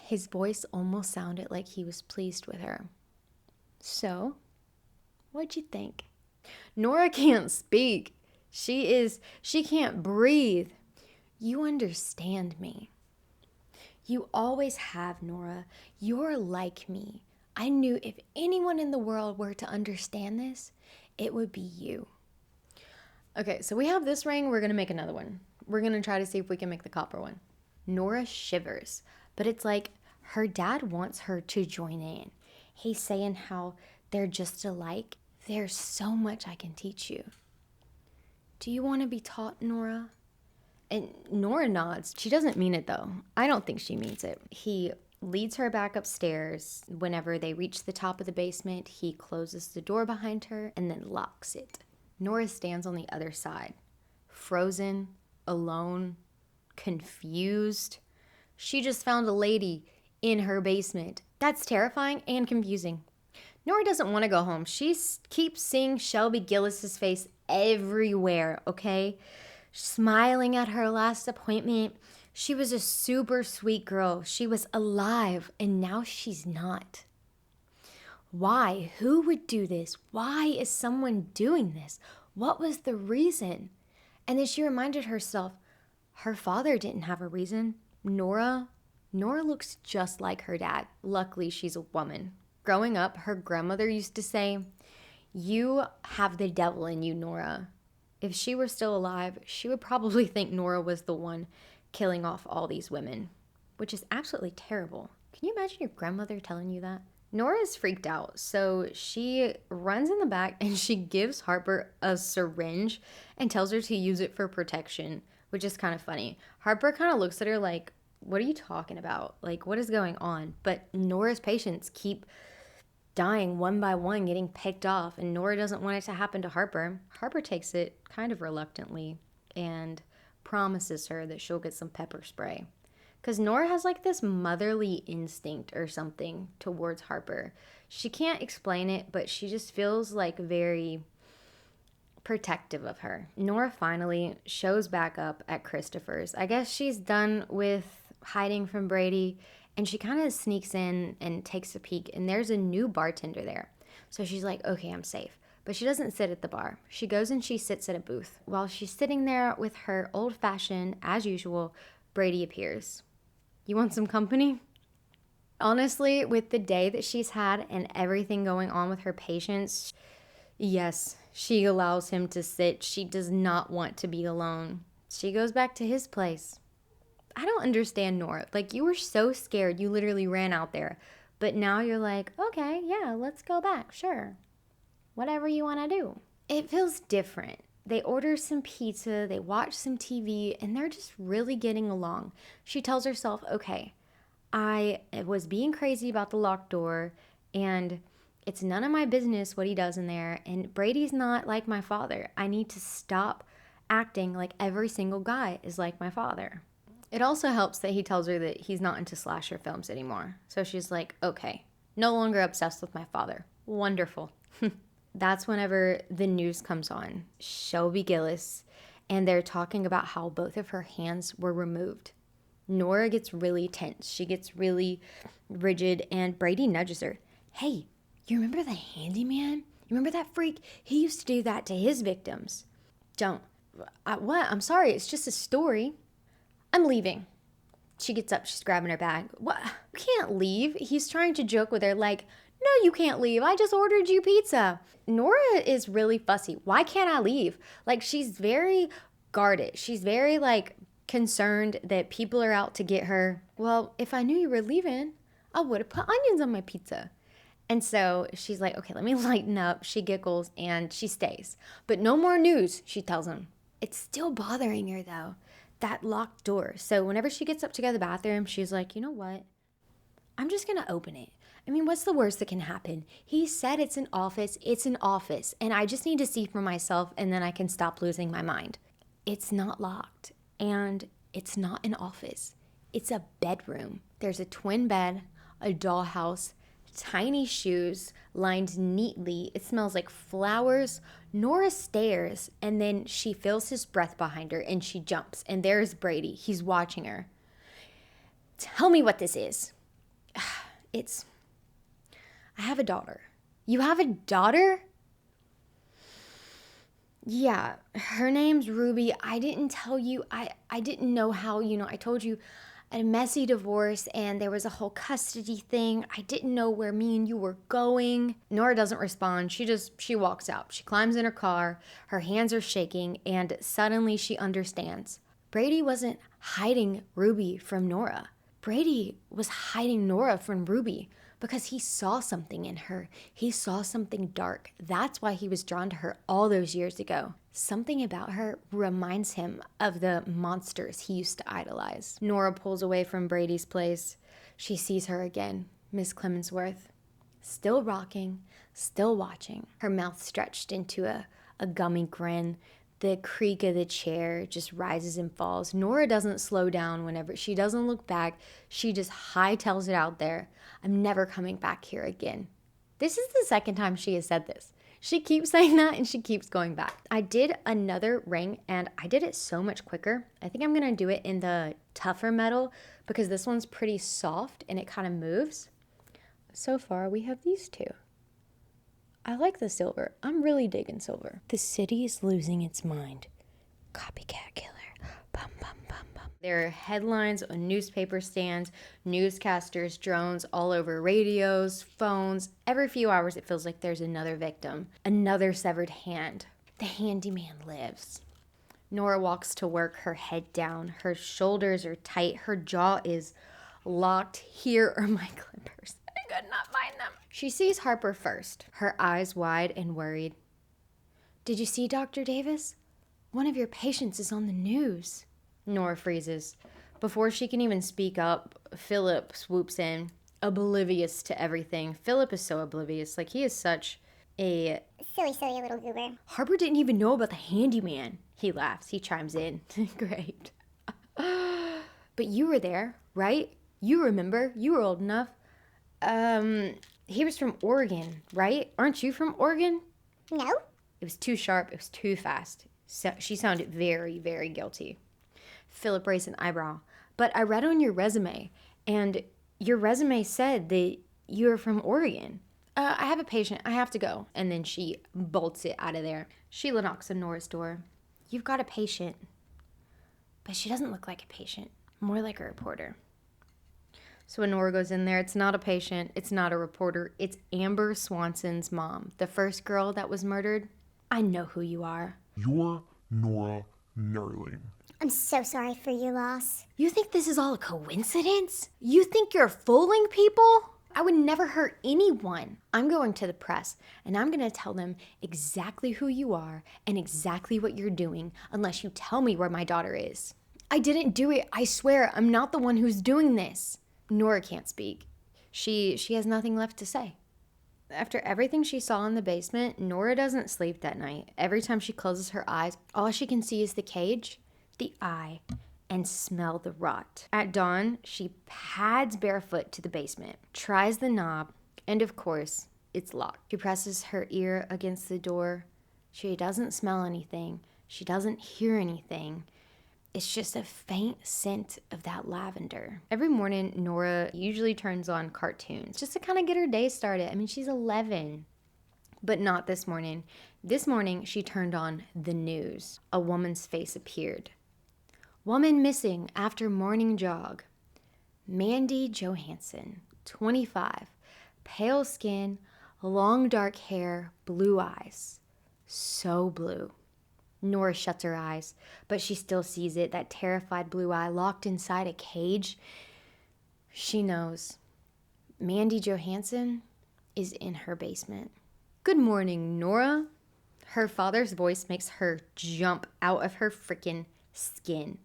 His voice almost sounded like he was pleased with her. So, what'd you think? Nora can't speak. She can't breathe. You understand me. You always have, Nora. You're like me. I knew if anyone in the world were to understand this, it would be you. Okay, so we have this ring. We're going to make another one. We're going to try to see if we can make the copper one. Nora shivers, but it's like her dad wants her to join in. He's saying how they're just alike. There's so much I can teach you. Do you want to be taught, Nora? And Nora nods. She doesn't mean it, though. I don't think she means it. He leads her back upstairs. Whenever they reach the top of the basement, he closes the door behind her and then locks it. Nora stands on the other side, frozen, alone, confused. She just found a lady in her basement. That's terrifying and confusing. Nora doesn't want to go home. She keeps seeing Shelby Gillis's face everywhere, okay? Smiling at her last appointment. She was a super sweet girl. She was alive, and now she's not. Why? Who would do this? Why is someone doing this? What was the reason? And then she reminded herself, her father didn't have a reason. Nora looks just like her dad. Luckily, she's a woman. Growing up, her grandmother used to say, "You have the devil in you, Nora." If she were still alive, she would probably think Nora was the one killing off all these women, which is absolutely terrible. Can you imagine your grandmother telling you that? Nora's freaked out, so she runs in the back and she gives Harper a syringe and tells her to use it for protection, which is kind of funny. Harper kind of looks at her like, what are you talking about? Like, what is going on? But Nora's patients keep dying one by one, getting picked off, and Nora doesn't want it to happen to Harper. Harper takes it kind of reluctantly and promises her that she'll get some pepper spray. Because Nora has like this motherly instinct or something towards Harper. She can't explain it, but she just feels like very protective of her. Nora finally shows back up at Christopher's. I guess she's done with hiding from Brady, and she kind of sneaks in and takes a peek, and there's a new bartender there. So she's like, okay, I'm safe. But she doesn't sit at the bar. She goes and she sits at a booth. While she's sitting there with her old-fashioned, as usual, Brady appears. You want some company? Honestly, with the day that she's had and everything going on with her patients, yes, she allows him to sit. She does not want to be alone. She goes back to his place. I don't understand, Nora. Like, you were so scared, you literally ran out there. But now you're like, okay, yeah, let's go back, sure. Whatever you want to do. It feels different. They order some pizza, they watch some TV, and they're just really getting along. She tells herself, okay, I was being crazy about the locked door, and it's none of my business what he does in there, and Brady's not like my father. I need to stop acting like every single guy is like my father. It also helps that he tells her that he's not into slasher films anymore. So she's like, okay, no longer obsessed with my father. Wonderful. That's whenever the news comes on. Shelby Gillis, and they're talking about how both of her hands were removed. Nora gets really tense. She gets really rigid, and Brady nudges her. Hey, you remember the handyman? You remember that freak? He used to do that to his victims. Don't. What? I'm sorry. It's just a story. I'm leaving. She gets up. She's grabbing her bag. What? You can't leave. He's trying to joke with her like, no, you can't leave. I just ordered you pizza. Nora is really fussy. Why can't I leave? Like, she's very guarded. She's very, like, concerned that people are out to get her. Well, if I knew you were leaving, I would have put onions on my pizza. And so she's like, okay, let me lighten up. She giggles and she stays. But no more news, she tells him. It's still bothering her, though, that locked door. So whenever she gets up to go to the bathroom, she's like, you know what? I'm just going to open it. I mean, what's the worst that can happen? He said it's an office, and I just need to see for myself, and then I can stop losing my mind. It's not locked, and it's not an office. It's a bedroom. There's a twin bed, a dollhouse, tiny shoes lined neatly. It smells like flowers. Nora stares, and then she feels his breath behind her, and she jumps, and there's Brady. He's watching her. Tell me what this is. I have a daughter. You have a daughter? Yeah, her name's Ruby. I didn't tell you. I didn't know how, I told you a messy divorce and there was a whole custody thing. I didn't know where me and you were going. Nora doesn't respond. She walks out. She climbs in her car. Her hands are shaking, and suddenly she understands. Brady wasn't hiding Ruby from Nora. Brady was hiding Nora from Ruby because he saw something in her. He saw something dark. That's why he was drawn to her all those years ago. Something about her reminds him of the monsters he used to idolize. Nora pulls away from Brady's place. She sees her again, Miss Clemensworth, still rocking, still watching, her mouth stretched into a gummy grin. The creak of the chair just rises and falls. Nora doesn't slow down whenever. She doesn't look back. She just hightails it out there. I'm never coming back here again. This is the second time she has said this. She keeps saying that and she keeps going back. I did another ring and I did it so much quicker. I think I'm going to do it in the tougher metal because this one's pretty soft and it kind of moves. So far, we have these two. I like the silver. I'm really digging silver. The city is losing its mind. Copycat killer. Bum, bum, bum, bum. There are headlines on newspaper stands, newscasters, drones all over radios, phones. Every few hours, it feels like there's another victim, another severed hand. The handyman lives. Nora walks to work, her head down. Her shoulders are tight. Her jaw is locked. Here are my clippers. I could not find them. She sees Harper first, her eyes wide and worried. "Did you see Dr. Davis? One of your patients is on the news." Nora freezes. Before she can even speak up, Philip swoops in, oblivious to everything. Philip is so oblivious. Like, he is such a... Silly little goober. Harper didn't even know about the handyman. He laughs. He chimes in. Great. But you were there, right? You remember. You were old enough. He was from Oregon, right? Aren't you from Oregon? No? It was too sharp. It was too fast. So she sounded very, very guilty. Philip raised an eyebrow. "But I read on your resume, and your resume said that you were from Oregon. I have a patient. I have to go." And then she bolts it out of there. Sheila knocks on Nora's door. "You've got a patient." But she doesn't look like a patient. More like a reporter. So when Nora goes in there, it's not a patient. It's not a reporter. It's Amber Swanson's mom. The first girl that was murdered. "I know who you are." You're Nora Nerling. I'm so sorry for your loss. "You think this is all a coincidence? You think you're fooling people? I would never hurt anyone. I'm going to the press, and I'm going to tell them exactly who you are and exactly what you're doing unless you tell me where my daughter is." "I didn't do it. I swear. I'm not the one who's doing this." Nora can't speak. She has nothing left to say. After everything she saw in the basement, Nora doesn't sleep that night. Every time she closes her eyes, all she can see is the cage, the eye, and smell the rot. At dawn, she pads barefoot to the basement, tries the knob, and of course, it's locked. She presses her ear against the door. She doesn't smell anything. She doesn't hear anything. It's just a faint scent of that lavender. Every morning, Nora usually turns on cartoons just to kind of get her day started. I mean, she's 11. But not this morning. This morning, she turned on the news. A woman's face appeared. "Woman missing after morning jog. Mandy Johansson, 25. Pale skin, long dark hair, blue eyes. So blue." Nora shuts her eyes, but she still sees it, that terrified blue eye locked inside a cage. She knows. Mandy Johansson is in her basement. "Good morning, Nora." Her father's voice makes her jump out of her freaking skin.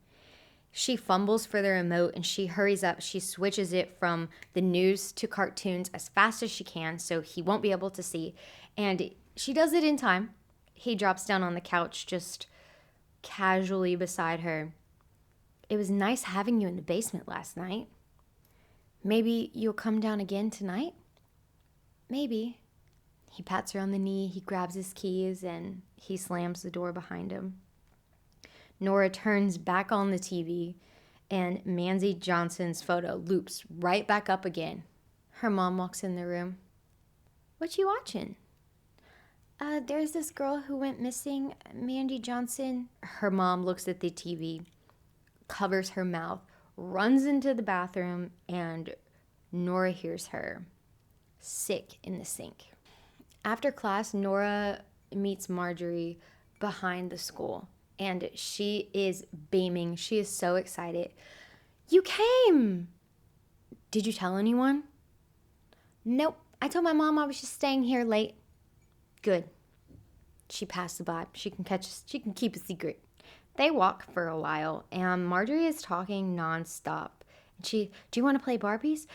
She fumbles for the remote and she hurries up. She switches it from the news to cartoons as fast as she can so he won't be able to see. And she does it in time. He drops down on the couch just casually beside her. "It was nice having you in the basement last night. Maybe you'll come down again tonight?" "Maybe." He pats her on the knee, he grabs his keys, and he slams the door behind him. Nora turns back on the TV, and Mandy Johnson's photo loops right back up again. Her mom walks in the room. "What you watching?" There's this girl who went missing, Mandy Johnson." Her mom looks at the TV, covers her mouth, runs into the bathroom, and Nora hears her, sick in the sink. After class, Nora meets Marjorie behind the school, and she is beaming. She is so excited. "You came!" "Did you tell anyone?" "Nope. I told my mom I was just staying here late." "Good." She passed the vibe. She can keep a secret. They walk for a while, and Marjorie is talking nonstop. And "Do you want to play Barbies?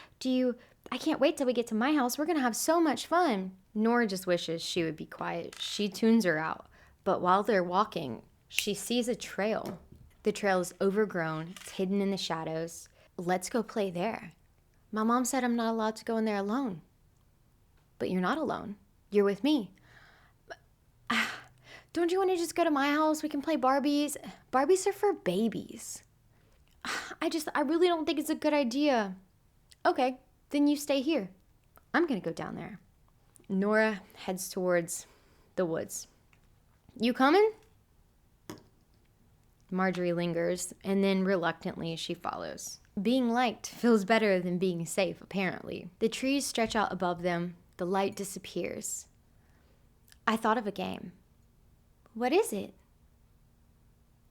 I can't wait till we get to my house. We're going to have so much fun." Nora just wishes she would be quiet. She tunes her out. But while they're walking, she sees a trail. The trail is overgrown. It's hidden in the shadows. "Let's go play there." "My mom said I'm not allowed to go in there alone." "But you're not alone. You're with me." "Don't you want to just go to my house? We can play Barbies." "Barbies are for babies." I really don't think it's a good idea." "Okay, then you stay here. I'm going to go down there." Nora heads towards the woods. "You coming?" Marjorie lingers, and then reluctantly she follows. Being liked feels better than being safe, apparently. The trees stretch out above them. The light disappears. "I thought of a game." "What is it?"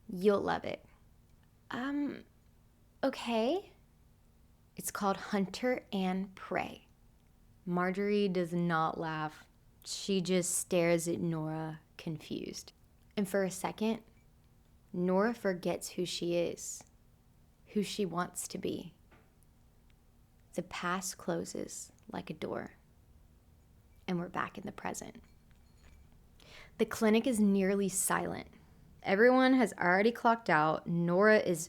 "You'll love it." Okay. It's called Hunter and Prey. Marjorie does not laugh. She just stares at Nora, confused. And for a second, Nora forgets who she is, who she wants to be. The past closes like a door, and we're back in the present. The clinic is nearly silent. Everyone has already clocked out. Nora is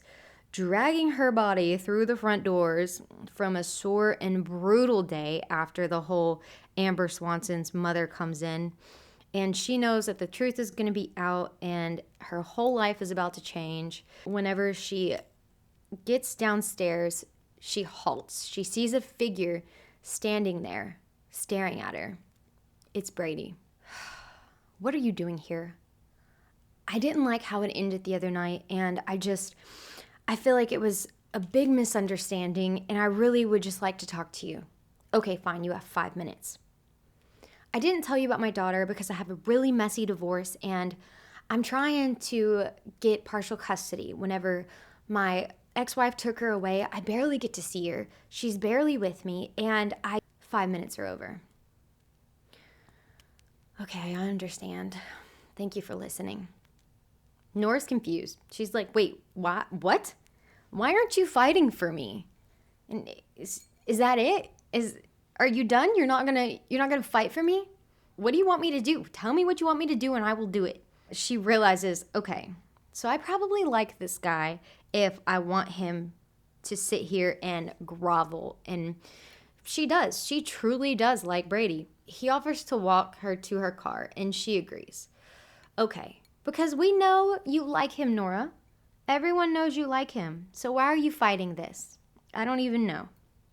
dragging her body through the front doors from a sore and brutal day after the whole Amber Swanson's mother comes in. And she knows that the truth is going to be out and her whole life is about to change. Whenever she gets downstairs, she halts. She sees a figure standing there, staring at her. It's Brady. What are you doing here? I didn't like how it ended the other night, and I feel like it was a big misunderstanding, and I really would just like to talk to you. Okay, fine, you have 5 minutes. I didn't tell you about my daughter because I have a really messy divorce, and I'm trying to get partial custody. Whenever my ex-wife took her away, I barely get to see her. She's barely with me, and 5 minutes are over. Okay, I understand. Thank you for listening. Nora's confused. She's like, wait, what? Why aren't you fighting for me? And is that it? Are you done? You're not gonna fight for me? What do you want me to do? Tell me what you want me to do and I will do it. She realizes, okay, so I probably like this guy if I want him to sit here and grovel. And she does. She truly does like Brady. He offers to walk her to her car and she agrees. Okay, because we know you like him, Nora. Everyone knows you like him. So why are you fighting this? I don't even know.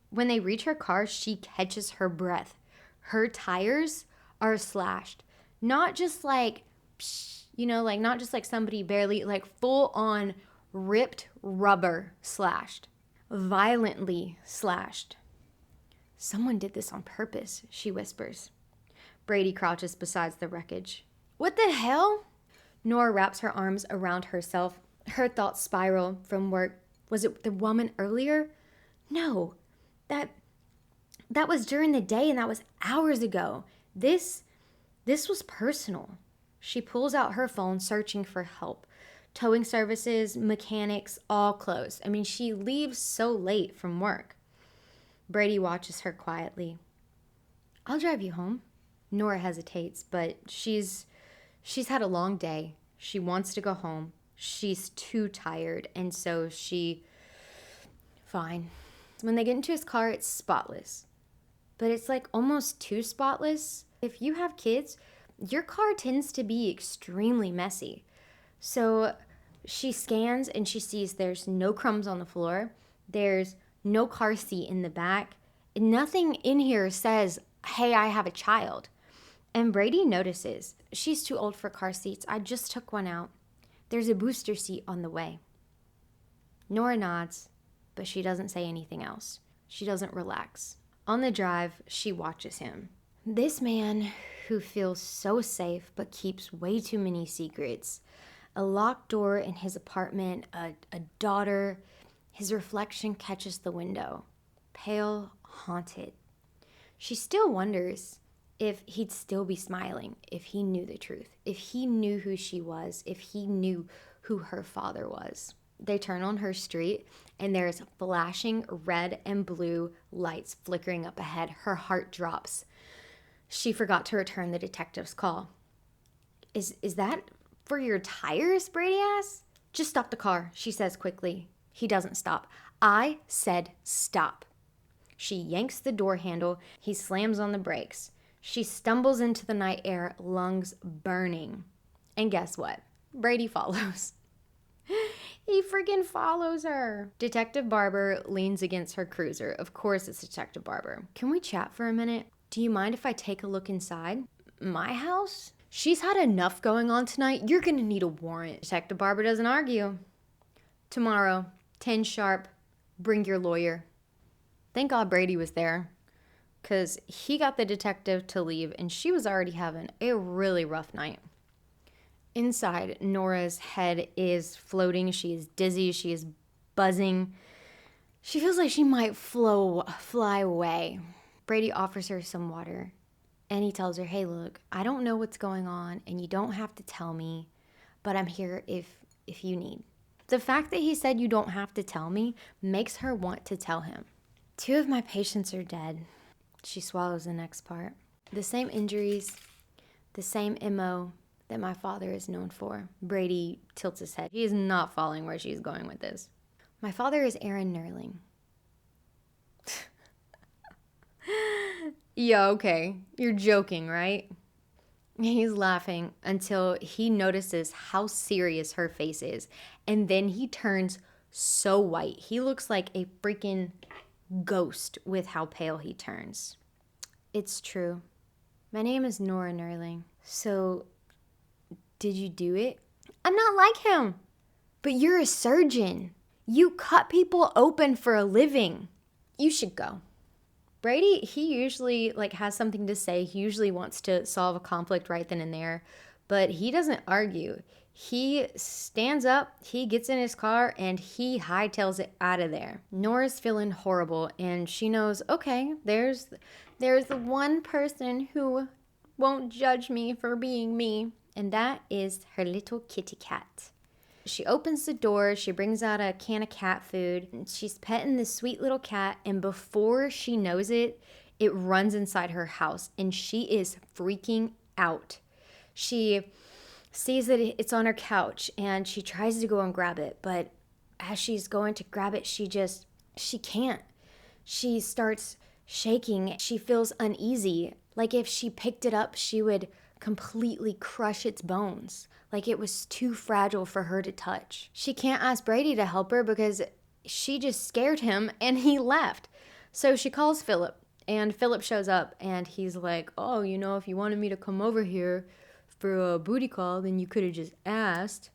When they reach her car, she catches her breath. Her tires are slashed. Not just like, not just like somebody barely, like full on ripped rubber slashed. Violently slashed. Someone did this on purpose, she whispers. Brady crouches beside the wreckage. What the hell? Nora wraps her arms around herself. Her thoughts spiral from work. Was it the woman earlier? No, that was during the day and that was hours ago. This was personal. She pulls out her phone, searching for help. Towing services, mechanics, all closed. I mean, she leaves so late from work. Brady watches her quietly. I'll drive you home. Nora hesitates, but she's had a long day. She wants to go home. She's too tired, and so fine. When they get into his car, it's spotless. But it's like almost too spotless. If you have kids, your car tends to be extremely messy. So she scans and she sees there's no crumbs on the floor. There's no car seat in the back. Nothing in here says, hey, I have a child. And Brady notices. She's too old for car seats. I just took one out. There's a booster seat on the way. Nora nods, but she doesn't say anything else. She doesn't relax. On the drive, she watches him. This man who feels so safe but keeps way too many secrets. A locked door in his apartment, a daughter. His reflection catches the window. Pale, haunted. She still wonders if he'd still be smiling, if he knew the truth, if he knew who she was, if he knew who her father was. They turn on her street, and there's flashing red and blue lights flickering up ahead. Her heart drops. She forgot to return the detective's call. Is that for your tires? Brady asks. Just stop the car, she says quickly. He doesn't stop. I said stop. She yanks the door handle. He slams on the brakes. She stumbles into the night air, lungs burning. And guess what? Brady follows. He freaking follows her. Detective Barber leans against her cruiser. Of course it's Detective Barber. Can we chat for a minute? Do you mind if I take a look inside? My house? She's had enough going on tonight. You're gonna need a warrant. Detective Barber doesn't argue. Tomorrow, 10 sharp, bring your lawyer. Thank God Brady was there, because he got the detective to leave and she was already having a really rough night. Inside, Nora's head is floating. She is dizzy. She is buzzing. She feels like she might fly away. Brady offers her some water, and he tells her, hey, look, I don't know what's going on, and you don't have to tell me, but I'm here if you need. The fact that he said you don't have to tell me makes her want to tell him. 2 of my patients are dead. She swallows the next part. The same injuries, the same MO that my father is known for. Brady tilts his head. He is not following where she's going with this. My father is Aaron Nerling. Yeah, okay. You're joking, right? He's laughing until he notices how serious her face is. And then he turns so white. He looks like a freaking ghost with how pale he turns. It's true. My name is Nora Nerling. So, did you do it? I'm not like him. But you're a surgeon. You cut people open for a living. You should go. Brady, he usually has something to say. He usually wants to solve a conflict right then and there, but he doesn't argue. He stands up, he gets in his car, and he hightails it out of there. Nora's feeling horrible, and she knows, okay, there's the one person who won't judge me for being me, and that is her little kitty cat. She opens the door, she brings out a can of cat food, and she's petting this sweet little cat, and before she knows it, it runs inside her house, and she is freaking out. She sees that it's on her couch, and she tries to go and grab it, but as she's going to grab it, she can't. She starts shaking. She feels uneasy, like if she picked it up, she would completely crush its bones. Like it was too fragile for her to touch. She can't ask Brady to help her because she just scared him and he left. So she calls Philip, and Philip shows up, and he's like, oh, if you wanted me to come over here for a booty call, then you could have just asked.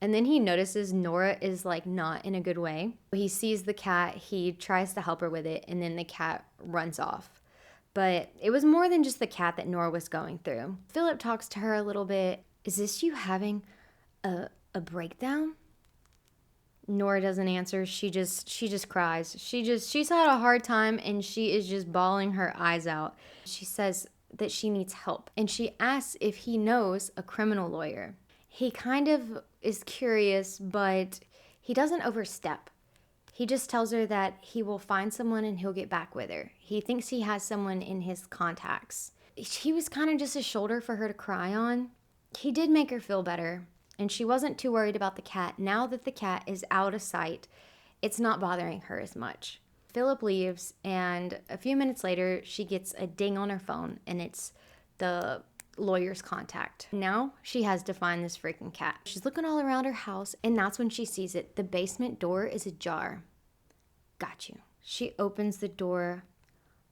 And then he notices Nora is not in a good way. He sees the cat, he tries to help her with it, and then the cat runs off. But it was more than just the cat that Nora was going through. Philip talks to her a little bit. Is this you having a breakdown? Nora doesn't answer. She just cries. She's had a hard time, and she is just bawling her eyes out. She says that she needs help, and she asks if he knows a criminal lawyer. He kind of is curious, but he doesn't overstep. He just tells her that he will find someone and he'll get back with her. He thinks he has someone in his contacts. He was kind of just a shoulder for her to cry on. He did make her feel better, and she wasn't too worried about the cat. Now that the cat is out of sight, it's not bothering her as much. Philip leaves, and a few minutes later, she gets a ding on her phone, and it's the lawyer's contact. Now she has to find this freaking cat. She's looking all around her house, and that's when she sees it. The basement door is ajar. Got you. She opens the door.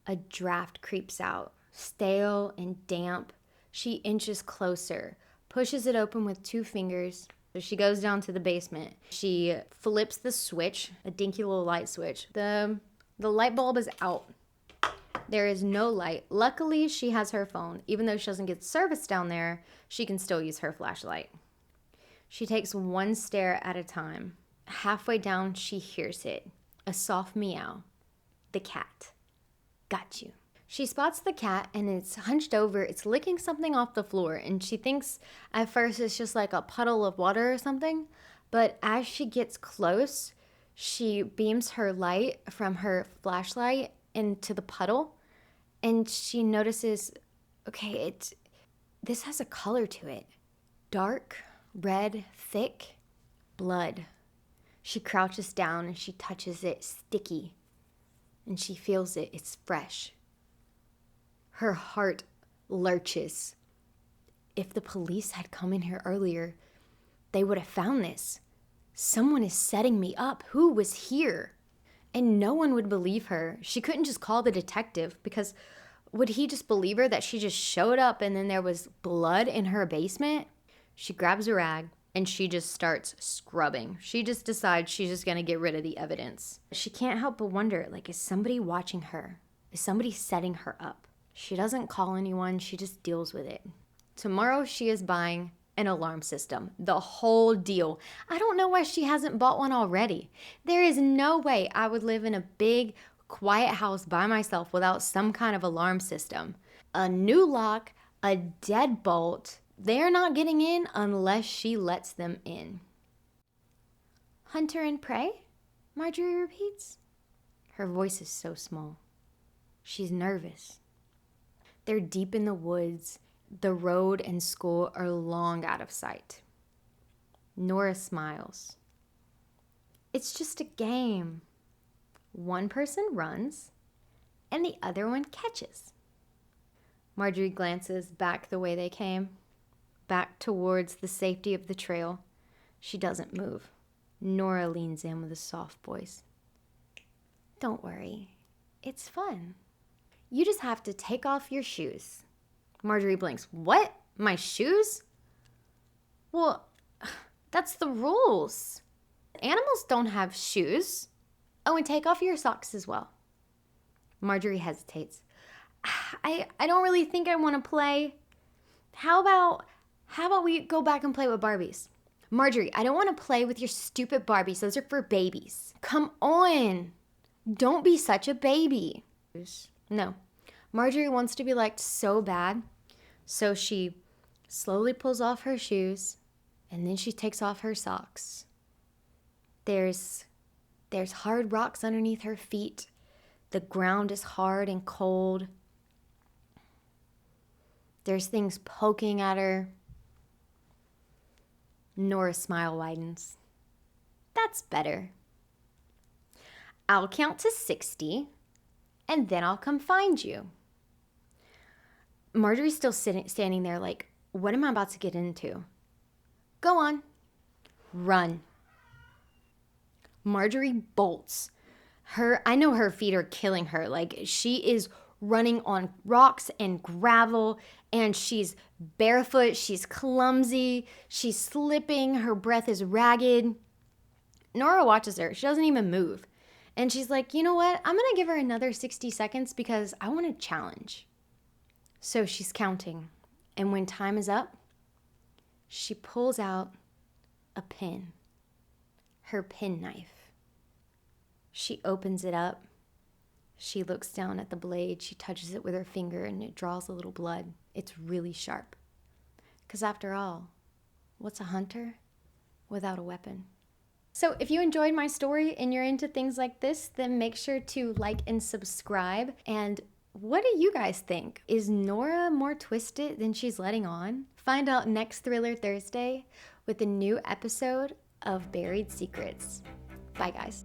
A draft creeps out, stale and damp. She inches closer, pushes it open with 2 fingers. So she goes down to the basement. She flips the switch, a dinky little light switch. The light bulb is out. There is no light. Luckily, she has her phone. Even though she doesn't get service down there, she can still use her flashlight. She takes one stare at a time. Halfway down, she hears it. A soft meow. The cat. Got you. She spots the cat, and it's hunched over. It's licking something off the floor, and she thinks at first it's just like a puddle of water or something. But as she gets close, she beams her light from her flashlight into the puddle, and she notices, okay, this has a color to it. Dark, red, thick, blood. She crouches down and she touches it, sticky, and she feels it. It's fresh. Her heart lurches. If the police had come in here earlier, they would have found this. Someone is setting me up. Who was here? And no one would believe her. She couldn't just call the detective, because would he just believe her that she just showed up and then there was blood in her basement? She grabs a rag and she just starts scrubbing. She just decides she's just going to get rid of the evidence. She can't help but wonder, is somebody watching her? Is somebody setting her up? She doesn't call anyone. She just deals with it. Tomorrow she is buying an alarm system. The whole deal. I don't know why she hasn't bought one already. There is no way I would live in a big quiet house by myself without some kind of alarm system. A new lock, a deadbolt. They're not getting in unless she lets them in. Hunter and prey? Marjorie repeats. Her voice is so small. She's nervous. They're deep in the woods. The road and school are long out of sight. Nora smiles. It's just a game. One person runs, and the other one catches. Marjorie glances back the way they came, back towards the safety of the trail. She doesn't move. Nora leans in with a soft voice. Don't worry, it's fun. You just have to take off your shoes. Marjorie blinks. What? My shoes? Well, that's the rules. Animals don't have shoes. Oh, and take off your socks as well. Marjorie hesitates. I don't really think I want to play. How about we go back and play with Barbies? Marjorie, I don't want to play with your stupid Barbies. Those are for babies. Come on. Don't be such a baby. No. Marjorie wants to be liked so bad. So she slowly pulls off her shoes and then she takes off her socks. There's hard rocks underneath her feet. The ground is hard and cold. There's things poking at her. Nora's smile widens. That's better. I'll count to 60, and then I'll come find you. Marjorie's still standing there like, what am I about to get into? Go on. Run. Marjorie bolts. I know her feet are killing her. Like, she is running on rocks and gravel, and she's barefoot, she's clumsy, she's slipping, her breath is ragged. Nora watches her. She doesn't even move. And she's like, you know what? I'm going to give her another 60 seconds because I want a challenge. So she's counting. And when time is up, she pulls out a pin. Her penknife. She opens it up. She looks down at the blade. She touches it with her finger and it draws a little blood. It's really sharp. Because after all, what's a hunter without a weapon? So if you enjoyed my story and you're into things like this, then make sure to like and subscribe. And what do you guys think? Is Nora more twisted than she's letting on? Find out next Thriller Thursday with a new episode of Buried Secrets. Bye, guys.